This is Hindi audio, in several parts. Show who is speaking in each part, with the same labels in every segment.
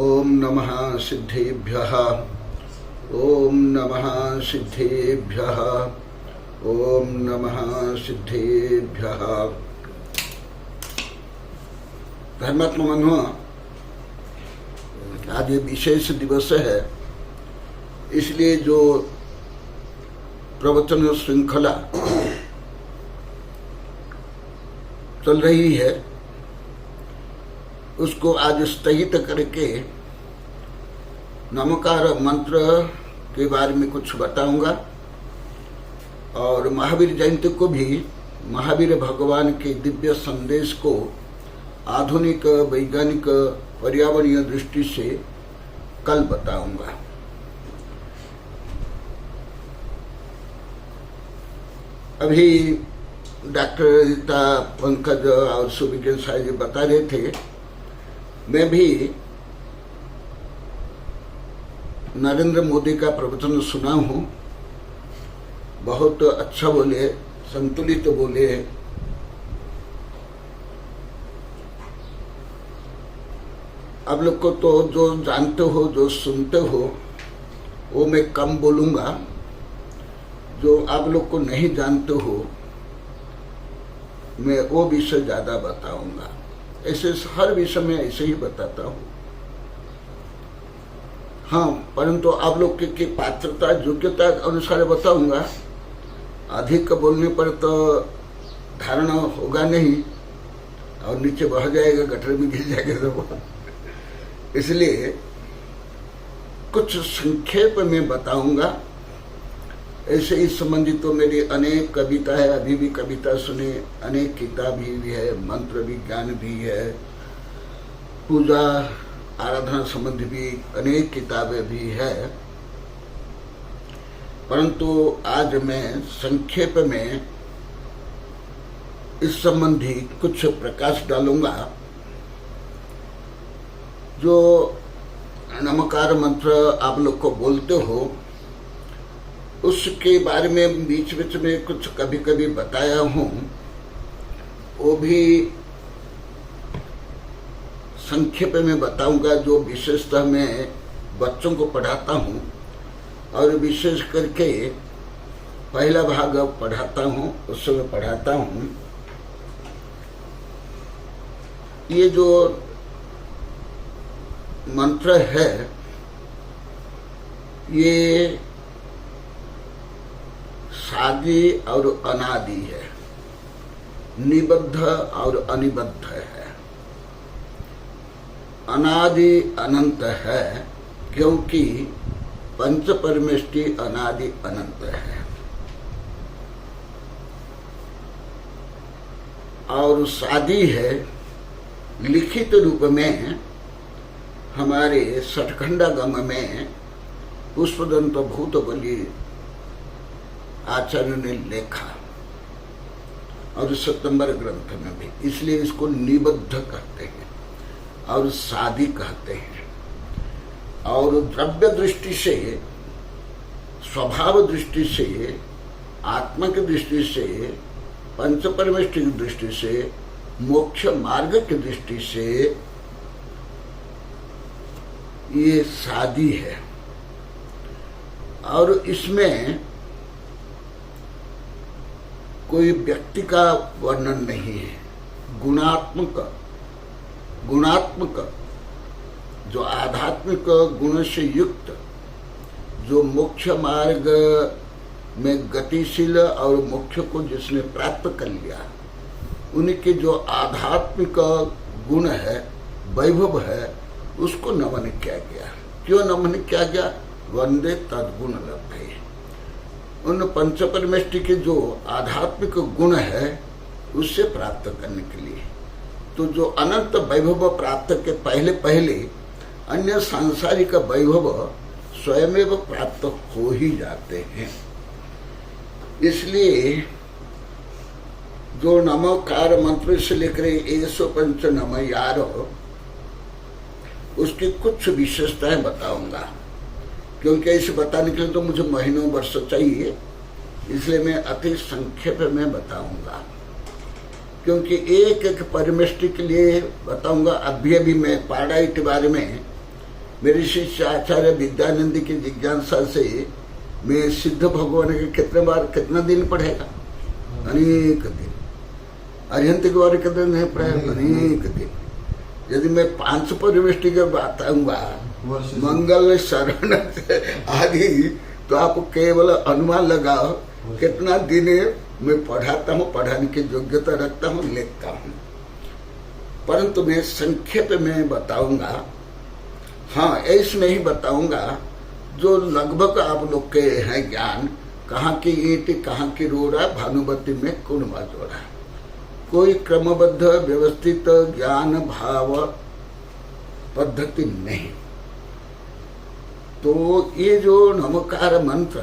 Speaker 1: ओम नमः सिद्धेभ्यः। ओम नमः सिद्धेभ्यः। ओम नमः सिद्धेभ्यः। धर्मात्मा मनो, आज ये विशेष दिवस है, इसलिए जो प्रवचन श्रृंखला चल रही है उसको आज स्थगित करके नमकार मंत्र के बारे में कुछ बताऊंगा और महावीर जयंती को भी महावीर भगवान के दिव्य संदेश को आधुनिक वैज्ञानिक पर्यावरणीय दृष्टि से कल बताऊंगा। अभी डॉक्टर रीता, पंकज और सुविज्ञान साहब जी बता रहे थे, मैं भी नरेंद्र मोदी का प्रवचन सुना हूँ। बहुत अच्छा बोले, संतुलित बोले। आप लोग को तो जो जानते हो, जो सुनते हो, वो मैं कम बोलूँगा। जो आप लोग को नहीं जानते हो, मैं वो विषय ज़्यादा बताऊँगा। ऐसे हर विषय में ऐसे ही बताता हूँ। हाँ, परंतु आप लोग की पात्रता योग्यता अनुसार बताऊंगा। अधिक बोलने पर तो धारणा होगा नहीं और नीचे बह जाएगा, गटर में गिर जाएगा सब। इसलिए कुछ संक्षेप में बताऊंगा। ऐसे ही संबंधित तो मेरी अनेक कविता है, अभी भी कविता सुने, अनेक किताब भी है, मंत्र विज्ञान भी है, पूजा आराधना संबंधी भी अनेक किताबें भी है। परंतु आज मैं संक्षेप में इस संबंधी कुछ प्रकाश डालूंगा। जो नमकार मंत्र आप लोग को बोलते हो, उसके बारे में बीच बीच में कुछ कभी कभी बताया हूँ, वो भी संक्षेप में बताऊंगा। जो विशेषतः मैं बच्चों को पढ़ाता हूँ और विशेष करके पहला भाग पढ़ाता हूँ, उस समय पढ़ाता हूँ। ये जो मंत्र है, ये सादी और अनादि है, निबद्ध और अनिबद्ध है, अनादि अनंत है, क्योंकि पंच परमेष्टि अनादि अनंत है। और सादी है लिखित रूप में हमारे सठखंडागम में पुष्पदंत भूतबली आचार्य ने लिखा और सितंबर ग्रंथ में भी। इसलिए इसको निबद्ध कहते हैं और सादी कहते हैं। और द्रव्य दृष्टि से, स्वभाव दृष्टि से, आत्मा की दृष्टि से, पंच परमेष्टि की दृष्टि से, मोक्ष मार्ग की दृष्टि से ये सादी है। और इसमें कोई व्यक्ति का वर्णन नहीं है। गुणात्मक जो आध्यात्मिक गुण से युक्त, जो मोक्ष मार्ग में गतिशील और मोक्ष को जिसने प्राप्त कर लिया, उनके जो आध्यात्मिक गुण है, वैभव है, उसको नमन किया गया। क्यों नमन किया गया? वंदे तद्गुण लब्धे। उन पंच परमेष्टि के जो आध्यात्मिक गुण है, उससे प्राप्त करने के लिए। तो जो अनंत वैभव प्राप्त के पहले पहले अन्य सांसारिक वैभव स्वयं प्राप्त हो ही जाते हैं। इसलिए जो नमोकार मंत्र से लेकर 105 नम यार, उसकी कुछ विशेषताएं बताऊंगा। क्योंकि इसे बताने के लिए तो मुझे महीनों वर्ष चाहिए, इसलिए मैं अति संक्षेप में बताऊंगा। क्योंकि एक एक परमेष्टि के लिए बताऊंगा। अभी अभी मैं पाराडाइट बारे में मेरे शिष्य आचार्य विद्यानंद की जिज्ञासा से मैं सिद्ध भगवान के कितना दिन पढ़ेगा? अनेक दिन। अरिहंत के बारे कितने नहीं पढ़ेगा? अनेक दिन। यदि मैं 5 परिवेष्टि के बताऊंगा मंगल शरण आदि, तो आपको केवल अनुमान लगाओ कितना दिन मैं पढ़ाता हूँ, पढ़ाने की योग्यता रखता हूँ, लिखता हूँ। परंतु मैं संक्षेप में बताऊंगा, हाँ इसमें ही बताऊंगा जो लगभग आप लोग के हैं ज्ञान, कहाँ की ईंट कहाँ की रोड़ा, भानुमती में कौन बाजोड़ा। कोई क्रमबद्ध व्यवस्थित ज्ञान भाव पद्धति नहीं। तो ये जो नमकार मंत्र,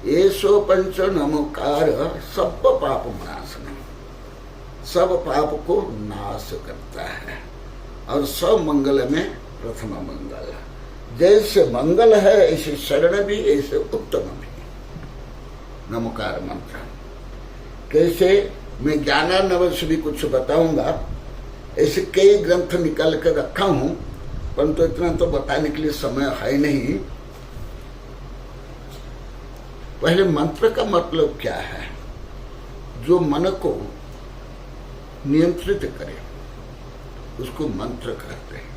Speaker 1: ये 105 नमकार सब पाप नाशनम, सब पाप को नाश करता है और सब मंगल में प्रथम मंगल। जैसे मंगल है ऐसे शरण भी, ऐसे उत्तम भी नमकार मंत्र। कैसे मैं ज्ञानार्णव से भी कुछ बताऊंगा, ऐसे कई ग्रंथ निकाल कर रखा हूं, परंतु इतना तो बताने के लिए समय है नहीं। पहले मंत्र का मतलब क्या है? जो मन को नियंत्रित करे उसको मंत्र कहते हैं।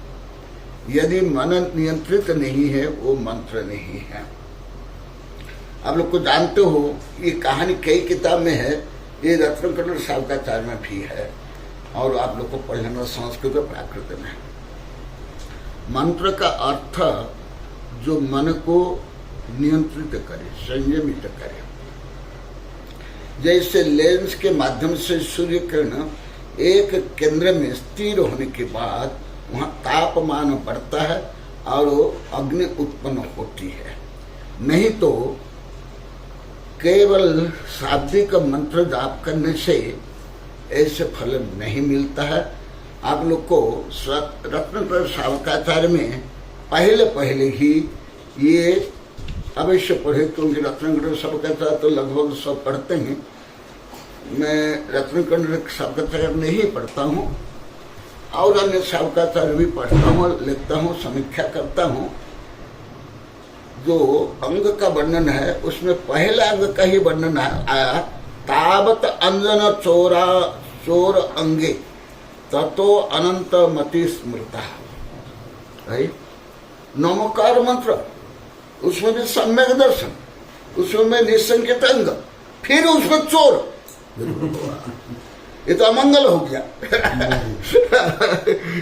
Speaker 1: यदि मन नियंत्रित नहीं है वो मंत्र नहीं है। आप लोग को जानते हो, ये कहानी कई किताब में है, ये रत्नकर्ण शावकाचार्य में भी है और आप लोग को पढ़ना संस्कृत और प्राकृत में है। मंत्र का अर्थ जो मन को नियंत्रित करे, संयमित करे। जैसे लेंस के माध्यम से सूर्य किरण एक केंद्र में स्थिर होने के बाद वहां तापमान बढ़ता है और अग्नि उत्पन्न होती है। नहीं तो केवल शाब्दिक मंत्र जाप करने से ऐसे फल नहीं मिलता है। आप लोग को रत्नकर्ण शावकाचार्य में पहले ही ये अवश्य पढ़े, क्योंकि रत्नकर्ण शावकाचार्य तो लगभग सब पढ़ते हैं। मैं रत्नकर्ण शावकाचार्य नहीं पढ़ता हूँ और अन्य शावकाचार्य भी पढ़ता हूँ, लिखता हूँ, समीक्षा करता हूँ। जो अंग का वर्णन है उसमें पहला अंग का ही वर्णन आया, तावत अंजन चोर अंगे ततो अनंत मति स्मृता। नमकार मंत्र, उसमें भी सम्यक दर्शन, उसमें निसंकेत अंग, फिर उसमें चोर। ये तो अमंगल हो गया।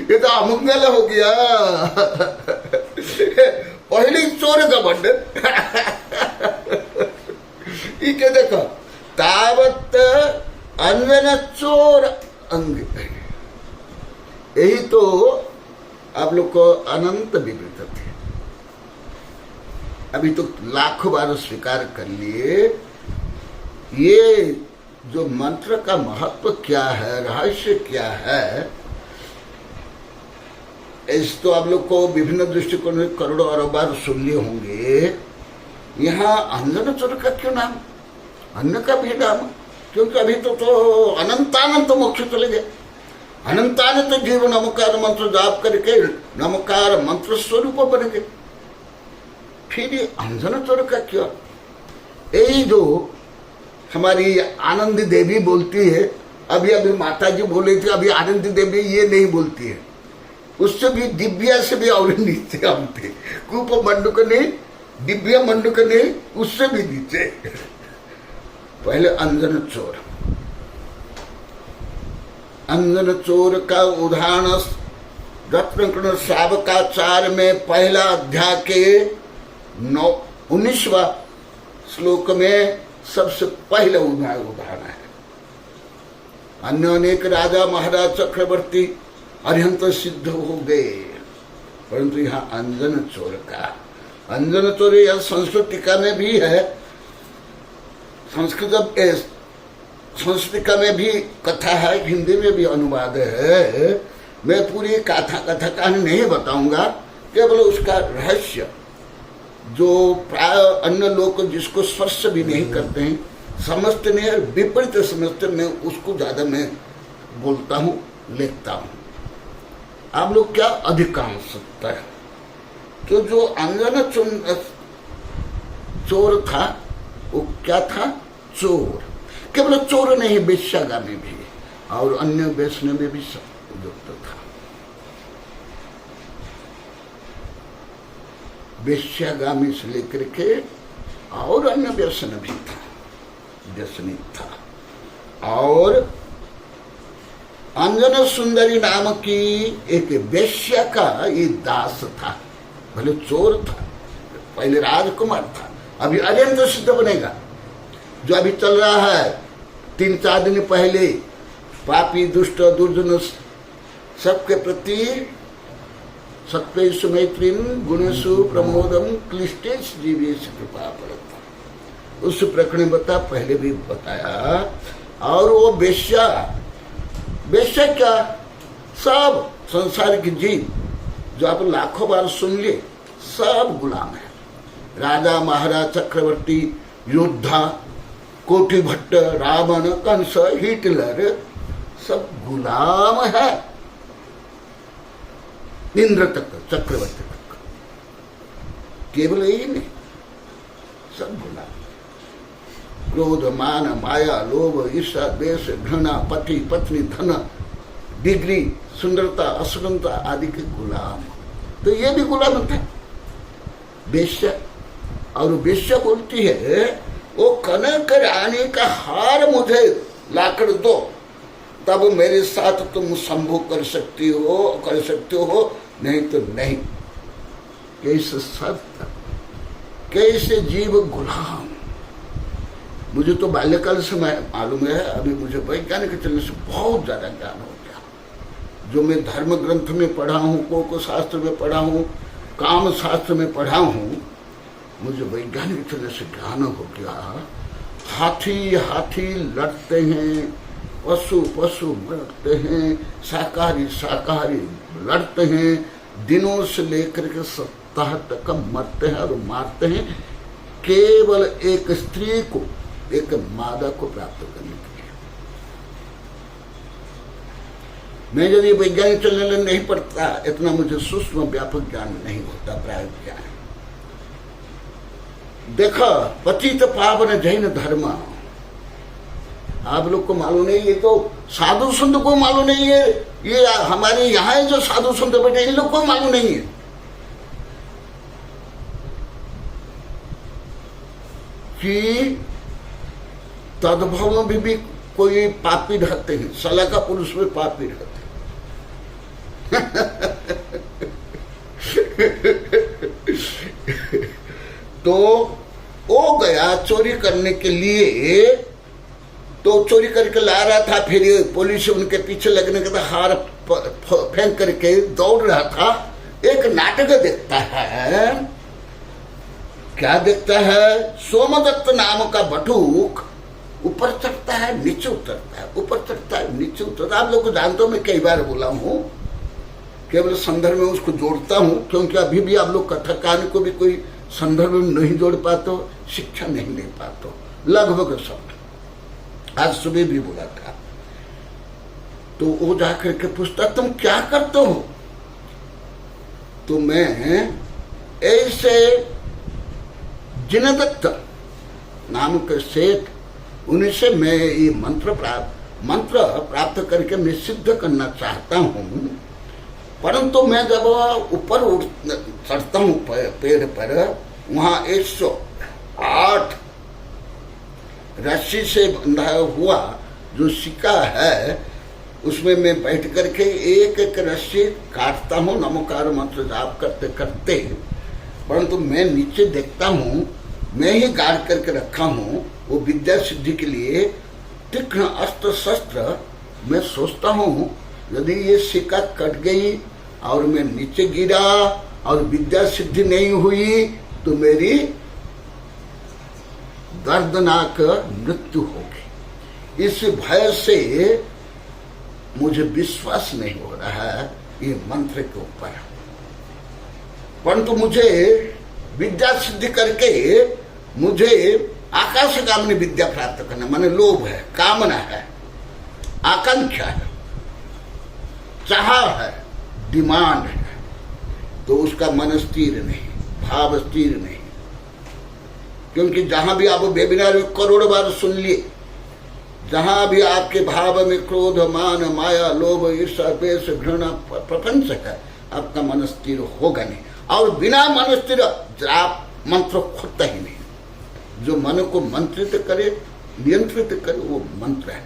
Speaker 1: ये तो अमंगल हो गया। पहली चोर का वर्णन। ये क्या देखो, तावत अन्वन चोर अंग, यही तो आप लोग को अनंत विवृत थे। अभी तो लाखों बार स्वीकार कर लिए। ये जो मंत्र का महत्व क्या है, रहस्य क्या है, इस तो आप लोग को विभिन्न दृष्टिकोण में करोड़ों अरब बार सुन लिए होंगे। यहाँ अंजन चोर का क्यों नाम, अन्य का भी नाम? क्योंकि अभी तो अनंतानंत मोक्ष चले गए। अनंतानंत जीव नमकार मंत्र जाप करके नमकार मंत्र स्वरूप बन गए। फिर ये अंजन चोर का क्यों? यही जो हमारी आनंदी देवी बोलती है, अभी माता जी बोले थे, अभी आनंदी देवी ये नहीं बोलती है, उससे भी दिव्या से भी और नीचे हम थे। कूप मंडुक नहीं, दिव्या मंडुक नहीं, उससे भी नीचे। पहले अंजन चोर। अंजन चोर का उदाहरण रत्नकर्ण शावकाचार्य में पहला अध्याय के 19वां श्लोक में सबसे पहले उदाहरण है। अन्य अनेक राजा महाराज चक्रवर्ती अरिहंत सिद्ध हो गए, परंतु यहाँ अंजन चोर का, अंजन चोर यह संस्कृत टीका में भी है, संस्कृत में भी कथा है, हिंदी में भी अनुवाद है। मैं पूरी कथा कहानी नहीं बताऊंगा, केवल उसका रहस्य जो प्राय अन्य लोग जिसको स्पर्श भी नहीं करते हैं, समझते नहीं, विपरीत समझते, मैं उसको ज्यादा मैं बोलता हूँ, लिखता हूँ। आप लोग क्या अधिकांशतः, तो जो अंजन चोर था वो क्या था? चोर। केवल चोर नहीं, वेश्यागामी भी और अन्य व्यसन में भी युक्त था। वेश्यागामी से लेकर के और अन्य व्यसन भी था, व्यसनी था। और अंजन सुंदरी नाम की एक वेश्या का ये दास था। भले चोर था, पहले राजकुमार था, अभी अजंत सिद्ध बनेगा। जो अभी चल रहा है 3-4 दिन पहले, पापी दुष्ट दुर्जन सबके प्रति सत्वेषु मैत्रीन गुणेषु प्रमोदम क्लिष्टेषु जीवेषु कृपा परता। उस प्रकरण बता, पहले भी बताया। और वो वेश्या, वेश्या क्या? सब संसार की जीव जो आप लाखों बार सुन लिए, सब गुलाम है। राजा महाराज चक्रवर्ती योद्धा कोटि भट्ट रावण कंस हिटलर सब गुलाम है। इंद्र तक, चक्रवर्ती तक, केवल यही नहीं, सब गुलाम। क्रोध मान माया लोभ ईर्षा द्वेष घृणा पति पत्नी धन डिग्री सुंदरता असुंदरता आदि के गुलाम। तो ये भी गुलाम था वेश्या। और वेश्या बोलती है वो कनक रानी का हार मुझे लाकर दो, तब मेरे साथ तुम संभोग कर सकते हो, नहीं तो नहीं। कैसे सत्य, कैसे जीव गुलाम। मुझे तो बाल्यकाल से मालूम है, अभी मुझे वैज्ञानिक चलने से बहुत ज्यादा ज्ञान हो गया। जो मैं धर्म ग्रंथ में पढ़ा हूँ, को शास्त्र में पढ़ा हूँ, काम शास्त्र में पढ़ा हूँ, मुझे वैज्ञानिक चलने से ज्ञान हो गया। हाथी हाथी लड़ते हैं, पशु पशु लड़ते हैं, शाकाहारी शाकाहारी लड़ते हैं, दिनों से लेकर के सप्ताह तक मरते हैं और मारते हैं, केवल एक स्त्री को, एक मादा को प्राप्त करने के लिए। मैं यदि वैज्ञानिक चलने नहीं पड़ता, इतना मुझे सूक्ष्म व्यापक ज्ञान नहीं होता, प्रायोगिक ज्ञान। देखो, पतित पावन जैन धर्म आप लोग को मालूम नहीं, ये तो साधु संत को मालूम नहीं है। ये हमारे यहाँ जो साधु संत बैठे इन लोग को मालूम नहीं है कि तद्भव में भी कोई पापी रहते हैं, सला का पुरुष में पापी रहते हैं। तो वो गया चोरी करने के लिए, तो चोरी करके ला रहा था, फिर पुलिस उनके पीछे लगने के बाद हार फेंक करके दौड़ रहा था। एक नाटक देखता है, क्या देखता है? सोमदत्त नाम का बटुक ऊपर चढ़ता है, नीचे उतरता है, ऊपर चढ़ता है, नीचे उतरता है। आप लोग को जानते हो, मैं कई बार बोला हूँ, केवल संदर्भ में उसको जोड़ता हूँ, क्योंकि अभी भी आप लोग कथा कहानी को भी कोई संदर्भ में नहीं जोड़ पाते हो, शिक्षा नहीं ले पाते हो, लगभग सब। आज सुबह भी बोला था। तो वो जाकर के पूछता, तुम क्या करते हो? तो मैं ऐसे जिनदत्त नाम के सेठ, उन्हीं से मैं ये मंत्र प्राप्त करके मैं सिद्ध करना चाहता हूँ। परंतु मैं जब ऊपर चढ़ता हूँ पेड़ पर, वहां 108 रस्सी से बंधा हुआ जो सिक्का है, उसमें मैं बैठ करके एक एक रस्सी काटता हूँ नमोकार मंत्र जाप करते करते। परंतु मैं नीचे देखता हूँ, मैं ही गाड़ करके रखा हूँ वो विद्या सिद्धि के लिए तीक्ष्ण अस्त्र शस्त्र। मैं सोचता हूँ यदि ये सिक्का कट गई और मैं नीचे गिरा और विद्या सिद्धि नहीं हुई तो मेरी दर्दनाक मृत्यु होगी। इस भय से मुझे विश्वास नहीं हो रहा है ये मंत्र के ऊपर, परंतु मुझे विद्या सिद्धि करके मुझे आकाशगामिनी विद्या प्राप्त करना, माने लोभ है, कामना है, आकांक्षा है, चाह है, डिमांड है तो उसका मन स्थिर नहीं, भाव स्थिर नहीं। क्योंकि जहां भी आप वेबिनार में करोड़ बार सुन लिए, जहां भी आपके भाव में क्रोध, मान, माया, लोभ, ईर्ष्या, द्वेष, घृणा, प्रपंच है, आपका मन स्थिर होगा नहीं। और बिना मन स्थिर आप मंत्र खुदता ही नहीं। जो मन को मंत्रित करे, नियंत्रित करे, वो मंत्र है।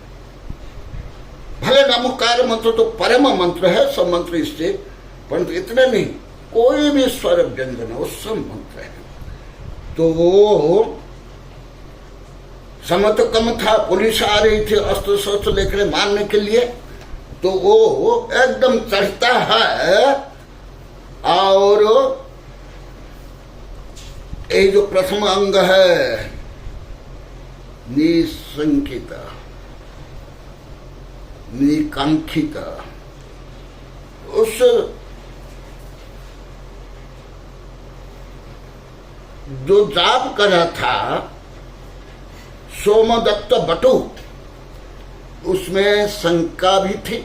Speaker 1: भले नमोकार मंत्र तो परम मंत्र है, सब मंत्र इससे, परंतु इतना नहीं, कोई भी स्वर व्यंजन वो सब मंत्र है। तो वो समत कम था, पुलिस आ रही थी अस्त्र शस्त्र लेकर मारने के लिए, तो वो एकदम चढ़ता है और ये जो प्रथम अंग है निशंकित, निकांक्षित, उस जो जाप कर रहा था सोमदत्त बटु, उसमें शंका भी थी,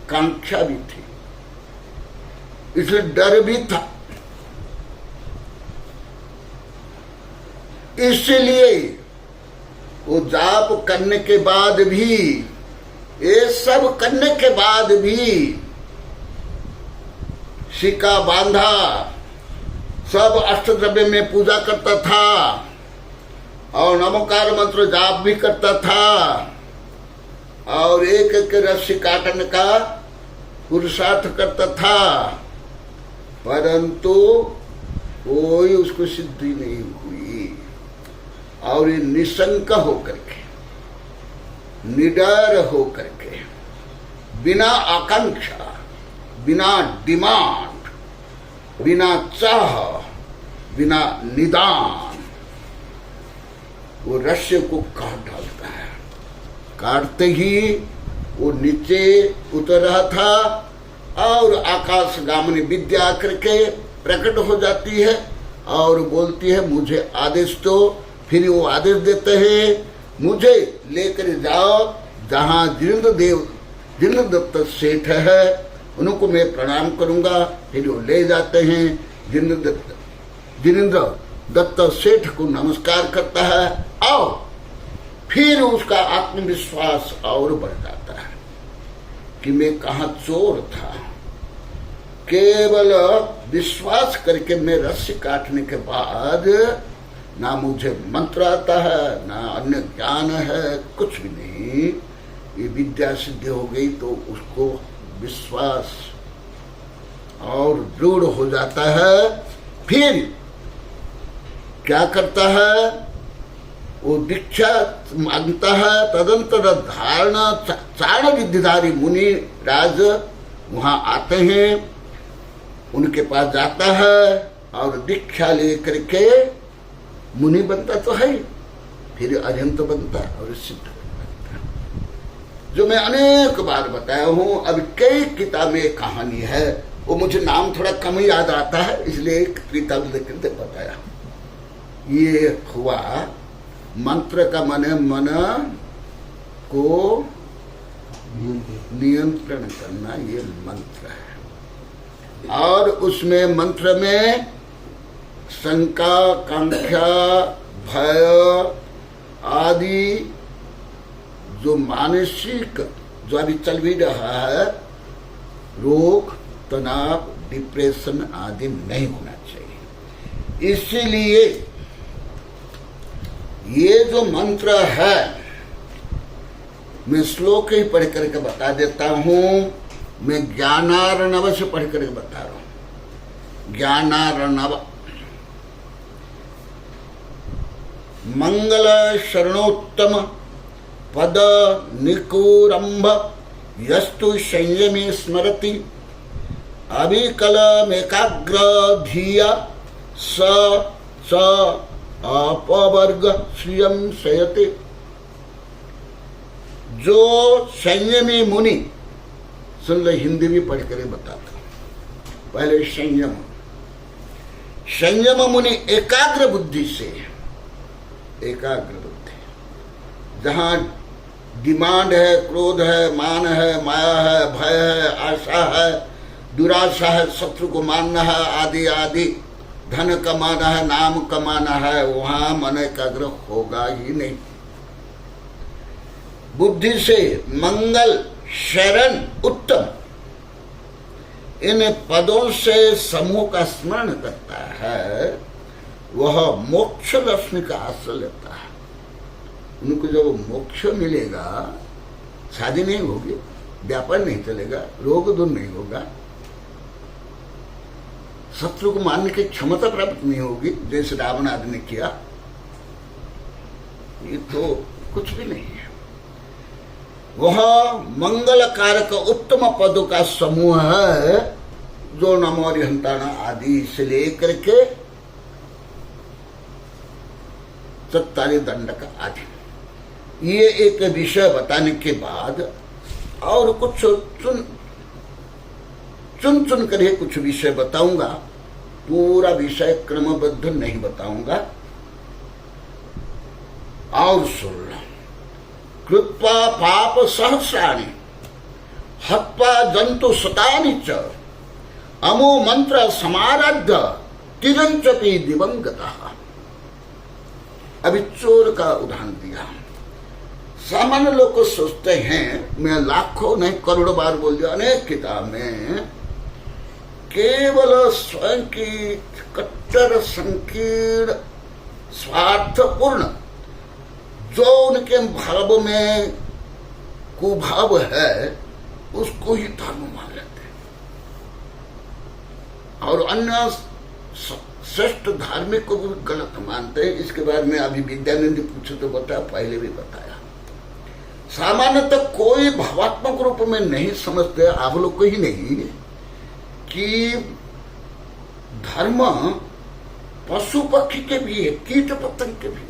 Speaker 1: कांक्षा भी थी, इसलिए डर भी था। इसलिए वो जाप करने के बाद भी, ये सब करने के बाद भी सिक्का बांधा, सब अष्टद्रव्य में पूजा करता था और नमोकार मंत्र जाप भी करता था और एक एक रस्सी काटने का पुरुषार्थ करता था, परंतु कोई उसको सिद्धि नहीं हुई। और ये निशंक होकर के, निडर होकर के, बिना आकांक्षा, बिना डिमांड, बिना चाह, बिना निदान वो रस्से को काट डालता है। काटते ही वो नीचे उतर रहा था और आकाशगामिनी विद्या आकर के प्रकट हो जाती है और बोलती है मुझे आदेश दो। फिर वो आदेश देते हैं मुझे लेकर जाओ जहां जिनेंद्र दत्त सेठ है, उनको मैं प्रणाम करूंगा। फिर वो ले जाते हैं, जिनेंद्र दत्त सेठ को नमस्कार करता है और फिर उसका आत्मविश्वास और बढ़ जाता है कि मैं कहाँ चोर था। केवल विश्वास करके मैं रस्सी काटने के बाद ना मुझे मंत्र आता है, ना अन्य ज्ञान है, कुछ भी नहीं। ये विद्या सिद्धि हो गई तो उसको विश्वास और दृढ़ हो जाता है। फिर क्या करता है, वो दीक्षा मांगता है। तदंतर धारणा चारण विद्याधारी मुनि राज वहां आते हैं, उनके पास जाता है और दीक्षा लेकर के मुनि बनता तो है, फिर अरिहंत बनता और सिद्ध बनता। जो मैं अनेक बार बताया हूं, अब कई किताब में कहानी है, वो मुझे नाम थोड़ा कम याद आता है, इसलिए एक किताब लेकर बताया। ये हुआ मंत्र का मन को नियंत्रण करना, ये मंत्र है। और उसमें मंत्र में शंका, कांक्षा, भय आदि जो मानसिक जो अभी चल भी रहा है, रोग, तनाव, डिप्रेशन आदि नहीं होना चाहिए। इसीलिए ये जो मंत्र है, मैं श्लोक ही पढ़ करके बता देता हूं। मैं ज्ञानार्णव से पढ़ करके बता रहा हूं। ज्ञानार्णव मंगल शरणोत्तम पद निकुरंभ यस्तु संयमे स्मरति अविकलमेकाग्र धिया स अपवर्ग श्रियम शयते। जो संयमी मुनि, सुन लो, हिंदी भी पढ़ कर बताता। पहले संयम मुनि एकाग्र बुद्धि से, एकाग्र बुद्धि, जहां डिमांड है, क्रोध है, मान है, माया है, भय है, आशा है, दुराशा है, शत्रु को मारना है, आदि आदि, धन कमाना है, नाम कमाना है, वहां मन एकाग्र होगा ही नहीं। बुद्धि से मंगल, शरण, उत्तम, इन पदों से समूह का स्मरण करता है, वह मोक्ष दर्शन का आश्रय लेता है। उनको जब मोक्ष मिलेगा, शादी नहीं होगी, व्यापार नहीं चलेगा, रोग दूर नहीं होगा, शत्रु को मारने की क्षमता प्राप्त नहीं होगी जैसे रावण आदि ने किया, ये तो कुछ भी नहीं है। वह मंगल कारक उत्तम पदों का समूह है, जो नमो हरिहंताणा आदि से लेकर के चत्तारी दंडक आदि। ये एक विषय बताने के बाद और कुछ चुन चुन कर कुछ विषय बताऊंगा, पूरा विषय क्रमबद्ध नहीं बताऊंगा। और सुन लो, कृत्वा पाप सहस्राणि हत्वा जंतु शतानि च अमो मंत्र समाराध्य तिरंचपि दिवंगतः। अभी चोर का उदाहरण दिया। सामान्य लोग सोचते हैं, मैं लाखों नहीं करोड़ों बार बोल दिया अनेक किताब में, केवल स्वयं की कट्टर संकीर्ण स्वार्थपूर्ण जो उनके भाव में कुभाव है, उसको ही धर्म मान लेते हैं। और अन्य श्रेष्ठ धार्मिक को भी गलत मानते हैं। इसके बारे में अभी विद्यानंद पूछे तो बताया, पहले भी बताया। सामान्यतः कोई भावात्मक रूप में नहीं समझते, आप लोग को ही नहीं, कि धर्म पशु पक्षी के भी है, कीट पतंग के भी।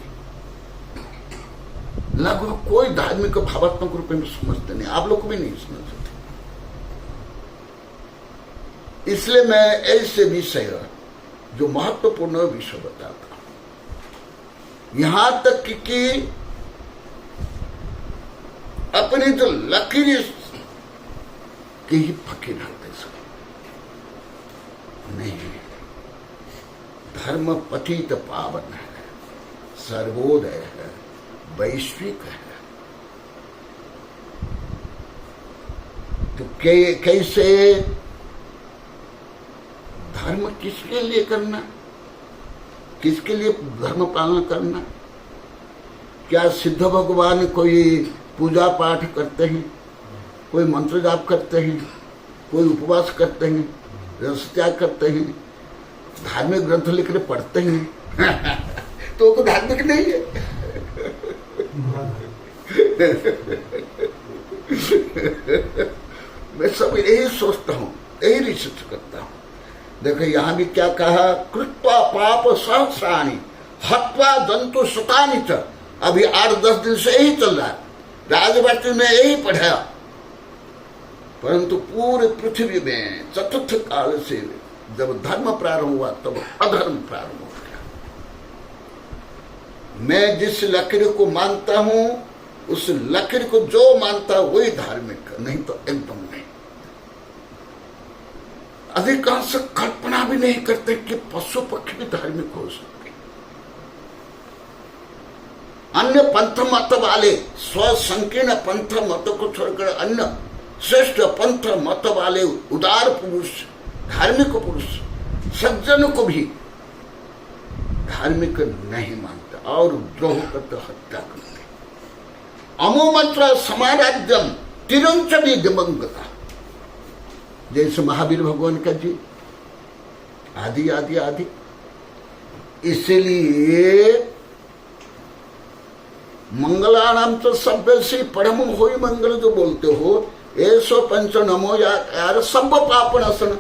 Speaker 1: लगभग कोई धार्मिक भावात्मक रूप में समझते नहीं, आप लोग भी नहीं समझते। इसलिए मैं ऐसे विषय जो महत्वपूर्ण विषय बताता हूं। यहां तक कि अपनी जो लकीर के ही फकीर रहते सब नहीं। धर्म पतित पावन है, सर्वोदय है, वैश्विक है। तो कैसे धर्म किसके लिए करना, किसके लिए धर्म पालन करना? क्या सिद्ध भगवान कोई पूजा पाठ करते हैं, कोई मंत्र जाप करते हैं, कोई उपवास करते हैं, रस त्याग करते हैं, धार्मिक ग्रंथ लिख कर पढ़ते हैं तो वो धार्मिक नहीं है। मैं सब यही सोचता हूँ, यही रिसर्च करता हूँ। देखो यहां भी क्या कहा, कृत्वा पाप सहस्राणि हत्वा जंतु शतानि च। अभी 8-10 दिन से यही चल रहा है, राजभाषी में यही पढ़ा। परंतु पूरे पृथ्वी में चतुर्थ काल से जब धर्म प्रारंभ हुआ तब अधर्म प्रारंभ हो गया। मैं जिस लकीर को मानता हूं, उस लकीर को जो मानता है वही धार्मिक, नहीं तो एकदम नहीं। अधिकांश कल्पना भी नहीं करते कि पशु पक्षी भी धार्मिक हो सकते। अन्य पंथ मत वाले, स्वसंकीर्ण पंथ मत को छोड़कर अन्य श्रेष्ठ पंथ मत वाले उदार पुरुष, धार्मिक पुरुष, सज्जन को भी धार्मिक नहीं मानते और द्रोह करते, हत्या करते। अमो मंत्र समाराध्यम तिरंच भी दिवंगता, जैसे महावीर भगवान का जी आदि आदि आदि। इसलिए मंगलानाम तो सभ्य से परम होई मंगल जो बोलते हो, ऐसो पंच नमो यार सब पाप नाशन।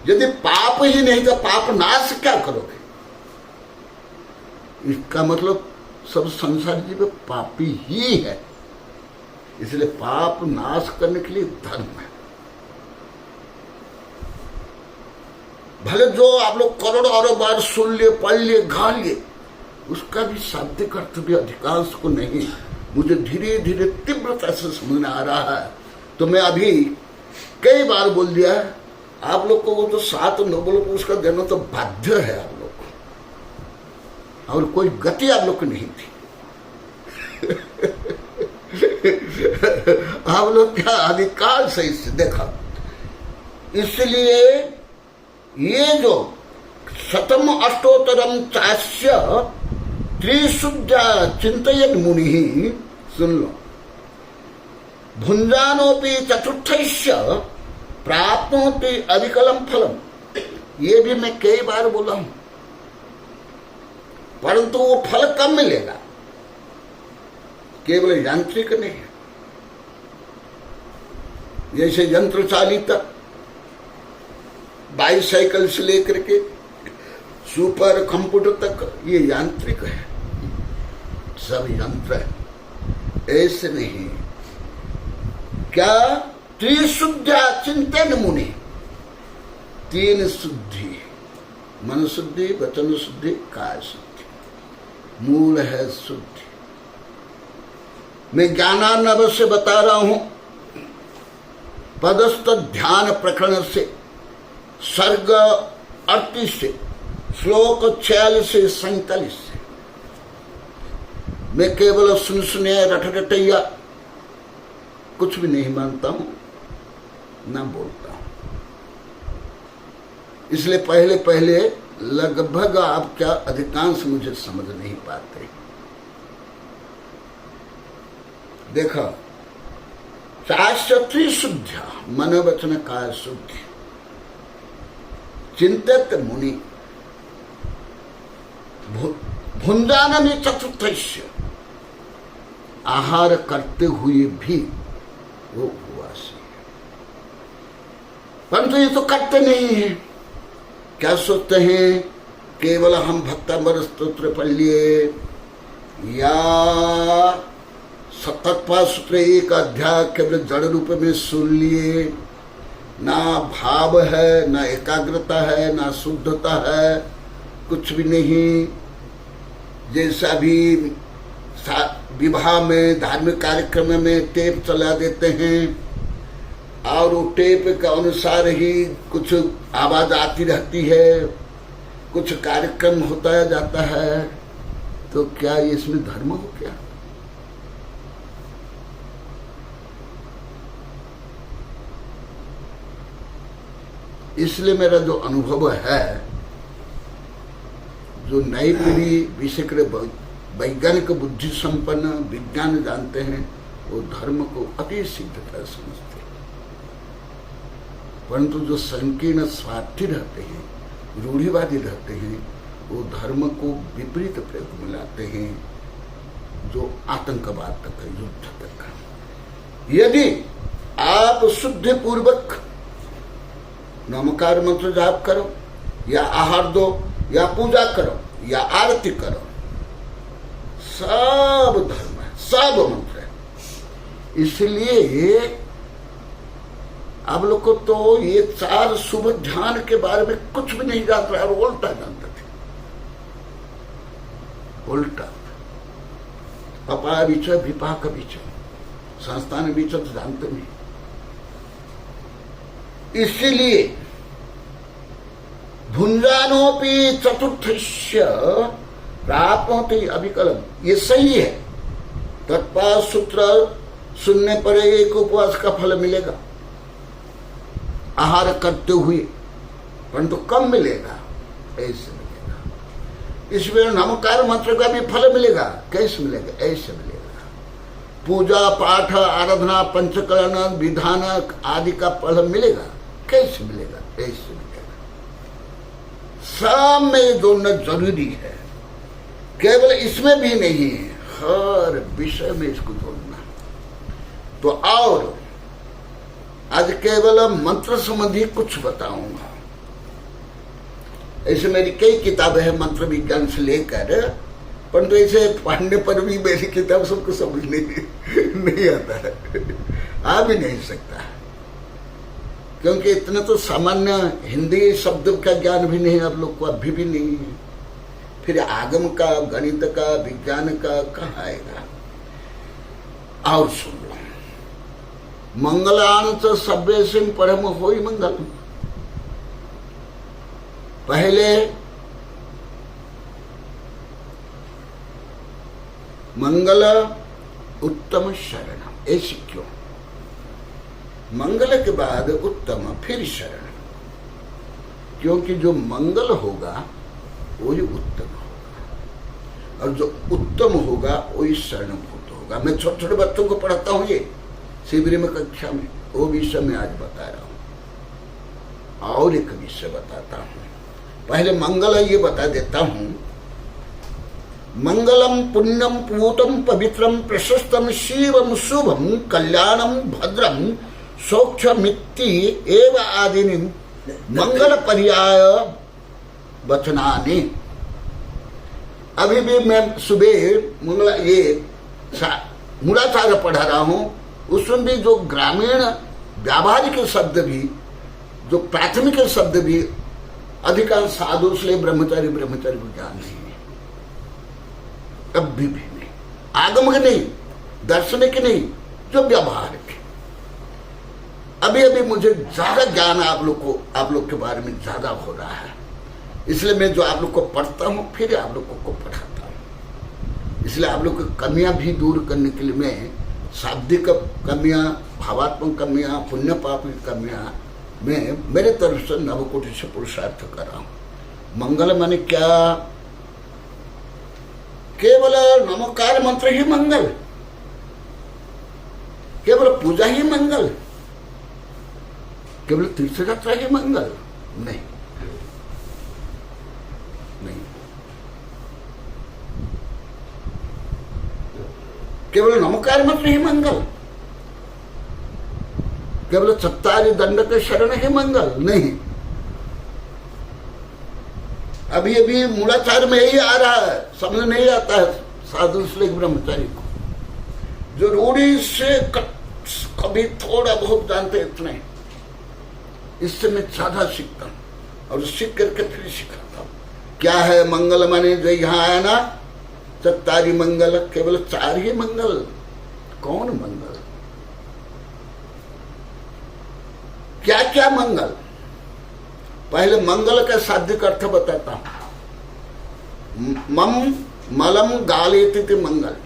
Speaker 1: यदि पाप ही नहीं तो पाप नाश क्या करोगे? इसका मतलब सब संसार जीव पापी ही है। इसलिए पाप नाश करने के लिए धर्म है। भले जो आप लोग करोड़ों और बार सुन लिए, पढ़ लिए, गा लिए, उसका भी शाब्दिक अर्थ भी अधिकांश को नहीं, मुझे धीरे धीरे तीव्रता से समझ में आ रहा है। तो मैं अभी कई बार बोल दिया, आप लोग को वो तो 7 नोबेल पुरस्कार देना तो बाध्य है आप लोग को, और कोई गति आप लोग को नहीं थी। आप लोग क्या अधिकार से इससे देखा। इसलिए ये जो शतम अष्टोत्तरम चास्य त्रिशुद्धा चिंतयन मुनि, सुन लो, भुंजानोपि चतुर्थैश्च प्राप्नोति अविकलम फलम, ये भी मैं कई बार बोला हूं, परंतु वो फल कम मिलेगा, केवल यांत्रिक नहीं है। जैसे यंत्र चालित बाईसाइकिल से लेकर के सुपर कंप्यूटर तक ये यांत्रिक है, सब यंत्र है, ऐसे नहीं। क्या त्रिशुद्धा चिंतन मुनि, 3 शुद्धि, मन शुद्धि, वचन शुद्धि, काय शुद्धि, मूल है शुद्धि। मैं ज्ञानार्णव से बता रहा हूं, पदस्थ ध्यान प्रकरण से, सर्ग 38 से, श्लोक 46 से 47 से। मैं केवल सुनिए रटरटैया कुछ भी नहीं मानता हूं, ना बोलता हूं। इसलिए पहले पहले लगभग आप क्या अधिकांश मुझे समझ नहीं पाते। देखा, शाश्वती शुद्ध मन वचन काय शुद्धि, चिंतित मुनि भुंजाननि चतुर्थैश्च, आहार करते हुए भी वो उपवासी है, परंतु ये तो करते नहीं है। क्या सोचते हैं, केवल हम भक्तांबर स्तोत्र पढ़ लिए या तत्पाद सूत्र 1 अध्याय केवल जड़ रूप में सुन लिए, ना भाव है, ना एकाग्रता है, ना शुद्धता है, कुछ भी नहीं। जैसा भी विवाह में, धार्मिक कार्यक्रम में टेप चला देते हैं और वो टेप के अनुसार ही कुछ आवाज आती रहती है, कुछ कार्यक्रम होता जाता है, तो क्या इसमें धर्म हो क्या? इसलिए मेरा जो अनुभव है, जो नई पीढ़ी विशेषकर वैज्ञानिक बुद्धि संपन्न विज्ञान जानते हैं, वो धर्म को अति सिद्धता समझते हैं, परंतु जो संकीर्ण स्वार्थी रहते हैं, रूढ़िवादी रहते हैं, वो धर्म को विपरीत प्रयोग में लाते हैं, जो आतंकवाद तक है, युद्ध तक है। यदि आप शुद्ध पूर्वक नमकार मंत्र जाप करो, या आहार दो, या पूजा करो, या आरती करो, सब धर्म है, सब मंत्र है। इसलिए आप लोग को तो ये 4 शुभ ध्यान के बारे में कुछ भी नहीं जानता है, और उल्टा जानते थे, उल्टा। अपाय बीच, विपाक बीच, संस्थान बीच तो जानते नहीं। इसलिए भुंजानोपि चतुर्थस्य प्राप्नोति अविकलम, ये सही है। तत्पाद सूत्र सुनने पर एक उपवास का फल मिलेगा, आहार करते हुए, परंतु कम मिलेगा, ऐसे मिलेगा। इसमें नमकार मंत्र का भी फल मिलेगा, कैसे मिलेगा? ऐसे मिलेगा। पूजा पाठ आराधना पंचकरण विधान आदि का फल मिलेगा, कैसे मिलेगा? ऐसे मिलेगा। सब में जोड़ना जरूरी है, केवल इसमें भी नहीं है, हर विषय में इसको जोड़ना। तो और आज केवल मंत्र संबंधी कुछ बताऊंगा। ऐसे मेरी कई किताबें हैं मंत्र विज्ञान से लेकर, परंतु ऐसे पढ़ने पर भी मेरी किताब सबको समझ नहीं आता है, आ भी नहीं सकता, क्योंकि इतने तो सामान्य हिंदी शब्द का ज्ञान भी नहीं आप लोग को, अभी भी नहीं है। फिर आगम का, गणित का, विज्ञान का कहाँ आएगा? और सुन लो, मंगलान च सभ्य सिंह परम होई मंगल, पहले मंगल उत्तम शरण, ऐसी क्यों? मंगल के बाद उत्तम, फिर शरण, क्योंकि जो मंगल होगा वही उत्तम होगा और जो उत्तम होगा वही शरणभूत होगा। मैं छोटे छोटे बच्चों को पढ़ाता हूँ, ये शिविर में कक्षा में, वो विषय मैं आज बता रहा हूँ। और एक विषय बताता हूँ, पहले मंगल ये बता देता हूँ। मंगलम पुण्यम पूतम पवित्रम प्रशस्तम शिवम शुभम कल्याणम भद्रम सौख्यमिति एव आदिनी मंगल पर्याय वचनानि। अभी भी मैं सुबह मंगला ये मूलाचार्य पढ़ा रहा हूँ, उसमें भी जो ग्रामीण व्यावहारिक शब्द भी, जो प्राथमिक शब्द भी अधिकांश साधु इसलिए ब्रह्मचारी ब्रह्मचारी को ज्ञान नहीं है, कभी भी नहीं, आगम के नहीं, दार्शनिक नहीं, जो व्यावहारिक। अभी अभी मुझे ज्यादा ज्ञान आप लोग के बारे में ज्यादा हो रहा है, इसलिए मैं जो आप लोग को पढ़ता हूँ फिर आप लोगों को पढ़ाता हूँ। इसलिए आप लोग की कमियां भी दूर करने के लिए मैं शाब्दिक कमियां, भावात्मक कमियां, पुण्य पाप की कमियां मैं मेरे तरफ से नवकोटि से पुरुषार्थ कर रहा हूँ। मंगल माने क्या? केवल नमस्कार मंत्र ही मंगल, केवल पूजा ही मंगल, केवल तीर्थ यात्रा ही मंगल नहीं, नहीं। केवल नमस्कार मंत्र ही मंगल, केवल चत्तारी दंड के शरण ही मंगल नहीं। अभी अभी मूलाचार में यही आ रहा है, समझ नहीं आता है साधु श्रेष्ठ ब्रह्मचारी को, जो रूढ़ी से कभी थोड़ा बहुत जानते इतने, इससे मैं ज्यादा सीखता हूं और सीख करके फिर सिखाता हूं। क्या है मंगल माने? जो यहाँ आया ना, चत्तारी मंगल, केवल 4 ही मंगल। कौन मंगल? क्या क्या मंगल? पहले मंगल का शाब्दिक अर्थ बताता हूं। मम मलम गालेति मंगल,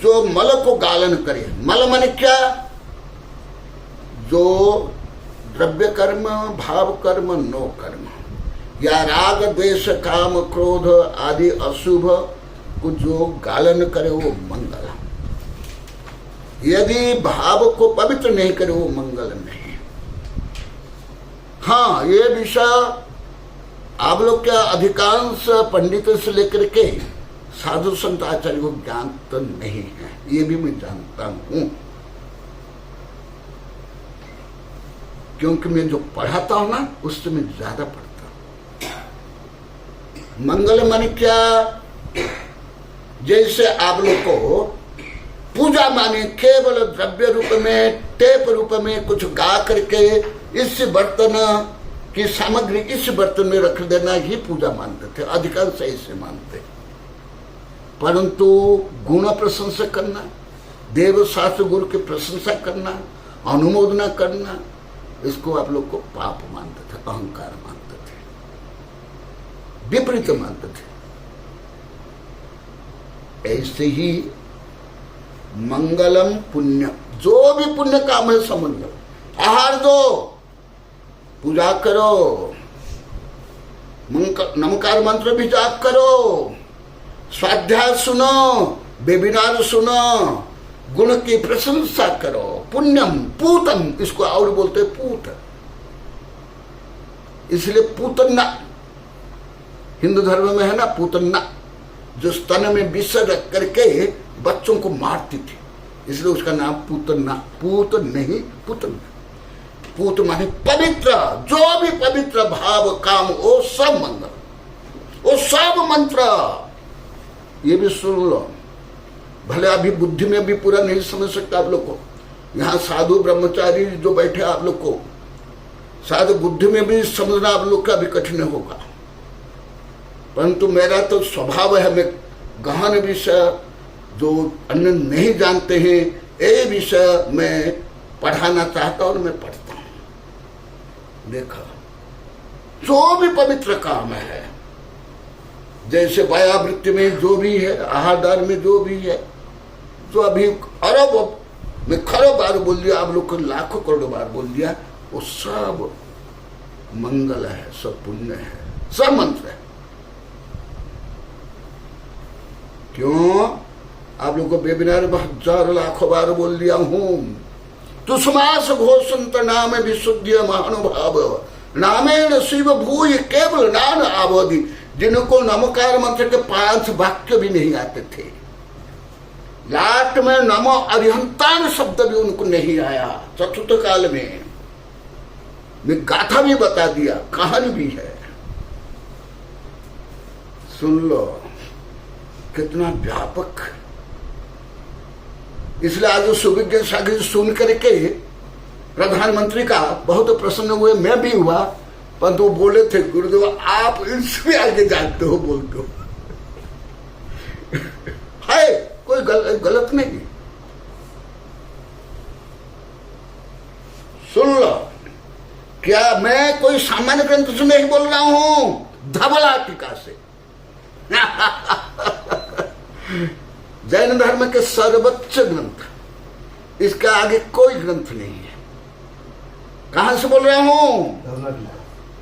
Speaker 1: जो मल को गालन करे। मल माने क्या? जो द्रव्य कर्म, भाव कर्म, नो कर्म, या राग द्वेष काम क्रोध आदि अशुभ को जो गालन करे वो मंगल। यदि भाव को पवित्र नहीं करे वो मंगल नहीं। हाँ, ये विषय आप लोग क्या अधिकांश पंडितों से लेकर के साधु संत आचार्य को ज्ञान तो नहीं है, ये भी मैं जानता हूं, क्योंकि मैं जो पढ़ाता हूं ना उससे मैं ज्यादा पढ़ता हूं। मंगल माने क्या? जैसे आप लोग को पूजा माने केवल द्रव्य रूप में, टेप रूप में कुछ गा करके इस बर्तन की सामग्री इस बर्तन में रख देना ही पूजा मानते थे, अधिकांश ऐसे मानते। परंतु गुण प्रशंसा करना, देव शास्त्र गुरु की प्रशंसा करना, अनुमोदना करना, इसको आप लोग को पाप मानते थे, अहंकार मानते थे, विपरीत मानते थे। ऐसे ही मंगलम पुण्य, जो भी पुण्य काम है समझ लो। आहार दो, पूजा करो, नमस्कार मंत्र भी जाप करो, स्वाध्याय सुनो, वेबिनार सुनो, गुण की प्रशंसा करो। पुण्यम पूतम, इसको और बोलते पूत, इसलिए पूतना हिंदू धर्म में है ना, पूतना जो स्तन में विष रख करके बच्चों को मारती थी, इसलिए उसका नाम पूतना। पूत नहीं, पूतना। पूत माने पवित्र, जो भी पवित्र भाव काम वो सब मंगल, वो सब मंत्र। ये भी सुन लो, भले अभी बुद्धि में भी पूरा नहीं समझ सकता आप लोग को। यहाँ साधु ब्रह्मचारी जो बैठे आप लोग को शायद बुद्धि में भी समझना आप लोग का भी कठिन होगा, परंतु मेरा तो स्वभाव है, मैं गहन विषय जो अन्य नहीं जानते हैं ये विषय मैं पढ़ाना चाहता हूं और मैं पढ़ता हूं। देखो जो भी पवित्र काम है, जैसे वायावृत्ति में जो भी है, आहार में जो भी है, जो अभी अरब में खरब बार बोल दिया, आप लोग को लाखों करोड़ों बार बोल दिया, वो सब मंगल है, सब पुण्य है, सब मंत्र है। क्यों? आप लोग को वेबिनार में हजार लाखों बार बोल दिया हूं, तुष्मास घोषंत नाम विशुद्ध महानुभाव नामेण शिव भूय केवल नान आवधि। जिनको नमकार मंत्र के 5 वाक्य भी नहीं आते थे, लास्ट में नमो अरिहंतान शब्द भी उनको नहीं आया। चतुर्थ काल में मैं गाथा भी बता दिया, कहानी भी है, सुन लो कितना व्यापक। इसलिए आज सुविज्ञ सागर सुन करके प्रधानमंत्री का बहुत प्रसन्न हुए, मैं भी हुआ, परंतु वो बोले थे गुरुदेव आप इसमें आगे जानते हो, बोल दो है, कोई गलत नहीं। सुन लो, क्या मैं कोई सामान्य ग्रंथ से नहीं बोल रहा हूं, धबला टीका से जैन धर्म के सर्वोच्च ग्रंथ, इसका आगे कोई ग्रंथ नहीं है। कहां से बोल रहा हूं?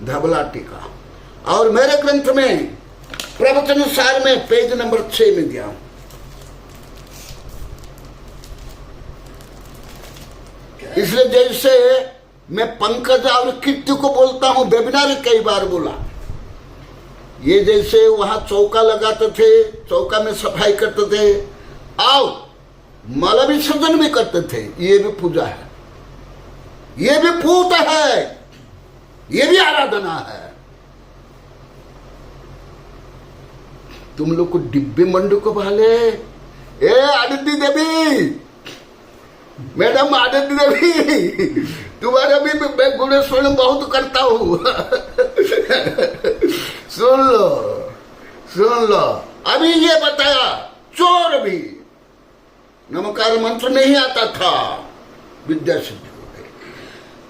Speaker 1: धबला टीका। और मेरे ग्रंथ में प्रवचन सार में पेज नंबर 6 में दिया हूं। इसलिए जैसे मैं पंकज और कीर्ति को बोलता हूं, वेबिनार कई बार बोला, ये जैसे वहां चौका लगाते थे, चौका में सफाई करते थे और मल विसर्जन भी करते थे, ये भी पूजा है, ये भी पूत है, ये भी आराधना है। तुम लोग को डिब्बे मंडू को भाले, ए आदित्य देवी, मैडम आदित्य देवी, तुम्हारा भी मैं गुणस्मरण बहुत करता हूं सुन लो, सुन लो। अभी ये बताया, चोर भी नमकार मंत्र नहीं आता था, विद्या सिद्धि हो गई,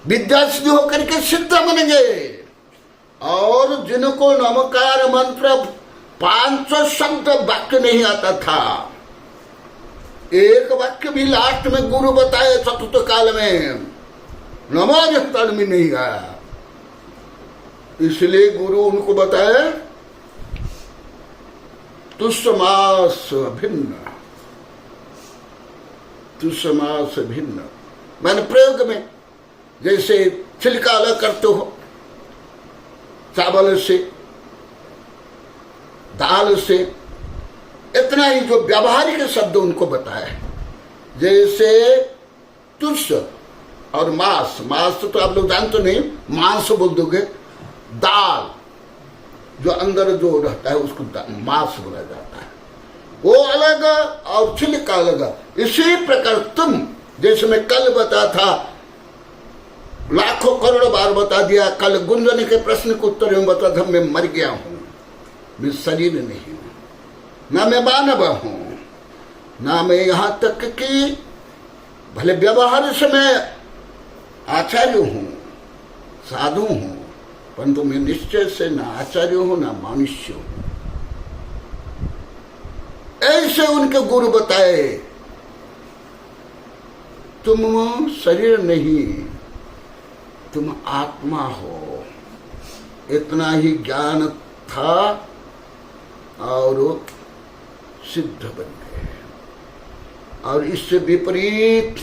Speaker 1: विद्या सिद्धि होकर के सिद्ध बन गए। और जिनको नमकार मंत्र 500 शब्द वाक्य नहीं आता था, एक वाक्य भी लास्ट में गुरु बताए चतुर्थ काल में, नमाज तल में नहीं आया, इसलिए गुरु उनको बताए तुष्मास भिन्न, तुष्मास भिन्न। मैंने प्रयोग में जैसे छिलका अलग करते हो चावल से, दाल से, इतना ही जो व्यावहारिक शब्द उनको बताया। जैसे तुष और मांस, मांस तो आप लोग जानते नहीं, मांस बोल दोगे, दाल जो अंदर जो रहता है उसको मांस बोला जाता है, वो अलग और छिलका अलग। इसी प्रकार तुम, जैसे मैं कल बता था, लाखों करोड़ों बार बता दिया, कल गुंजन के प्रश्न के उत्तर में बता था, मैं मर गया हूं, मैं शरीर नहीं हूं, ना मैं मानव हूं, ना मैं यहां तक कि भले व्यवहार से मैं आचार्य हूं, साधु हूं, परंतु मैं निश्चय से ना आचार्य हूं ना मनुष्य हूं। ऐसे उनके गुरु बताए, तुम शरीर नहीं, तुम आत्मा हो। इतना ही ज्ञान था और सिद्ध बन गए। और इससे विपरीत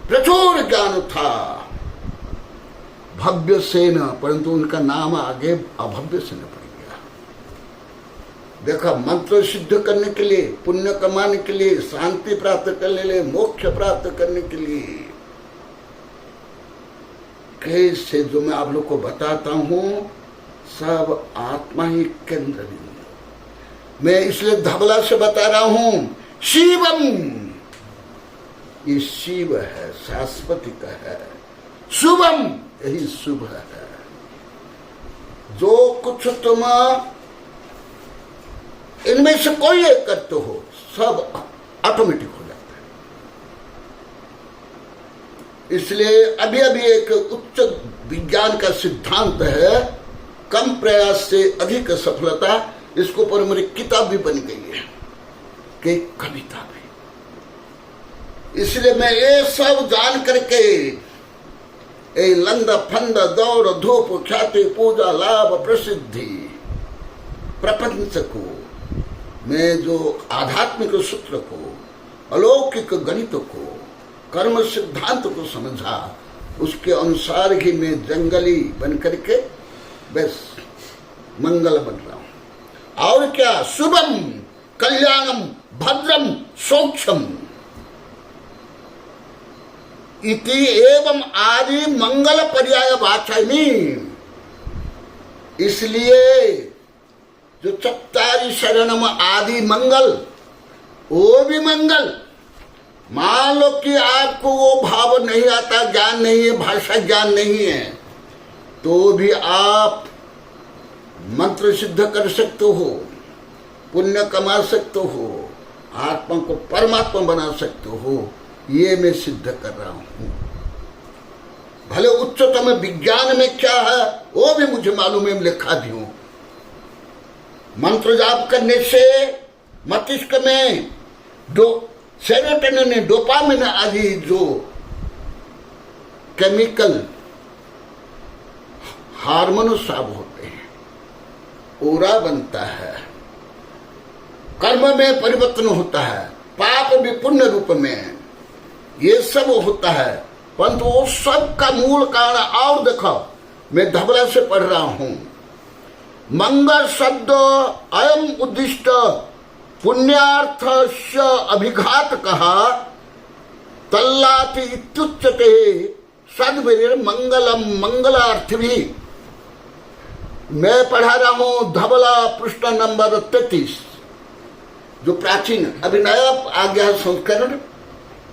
Speaker 1: प्रचुर ज्ञान था भव्य सेन, परंतु उनका नाम आगे अभव्य सेन पड़ गया। देखा, मंत्र सिद्ध करने के लिए, पुण्य कमाने के लिए, शांति प्राप्त करने के लिए, मोक्ष प्राप्त करने के लिए, कैसे जो मैं आप लोग को बताता हूं, सब आत्मा ही केंद्र बिंदु। मैं इसलिए धबला से बता रहा हूं, शिवम, ये शिव है, शाश्वतिक है, शुभम, यही शुभ है। जो कुछ तुम इनमें से कोई एक करते हो, सब ऑटोमेटिक हो जाता है। इसलिए अभी अभी एक उच्च विज्ञान का सिद्धांत है, कम प्रयास से अधिक सफलता, इसको पर मेरी किताब भी बन गई है, कि कविता भी। इसलिए मैं ये सब जान करके ए लंद फंद दौड़ धूप ख्याति पूजा लाभ प्रसिद्धि प्रपंच को, मैं जो आध्यात्मिक सूत्र को, अलौकिक गणित को, कर्म सिद्धांत को समझा, उसके अनुसार ही मैं जंगली बन करके बस मंगल बन रहा हूं। और क्या, शुभम कल्याणम भद्रम सौक्षम इति एवं आदि मंगल पर्याय वाचामी। इसलिए जो चत्तारि शरणम आदि मंगल, वो भी मंगल। मान लो कि आपको वो भाव नहीं आता, ज्ञान नहीं है, भाषा ज्ञान नहीं है, तो भी आप मंत्र सिद्ध कर सकते हो, पुण्य कमा सकते हो, आत्मा को परमात्मा बना सकते हो। ये मैं सिद्ध कर रहा हूं। भले उच्चतम विज्ञान में क्या है वो भी मुझे मालूम है, लिखा भी हूं। मंत्र जाप करने से मस्तिष्क में सेरोटोनिन, डोपामिन आदि जो केमिकल हार्मोन स्राव होते हैं, ओरा बनता है, कर्म में परिवर्तन होता है, पाप भी पुण्य रूप में, ये सब होता है। परंतु वो सब का मूल कारण, और देखो मैं धबला से पढ़ रहा हूं, मंगल शब्द अयम उद्दिष्ट पुण्यार्थ अभिघात कहा तल्लाति इत्युच्यते सद्भिर मंगलम मंगलार्थ भी। मैं पढ़ा रहा हूं धबला पृष्ठ नंबर 33, जो प्राचीन, अभी नया आ गया संस्करण,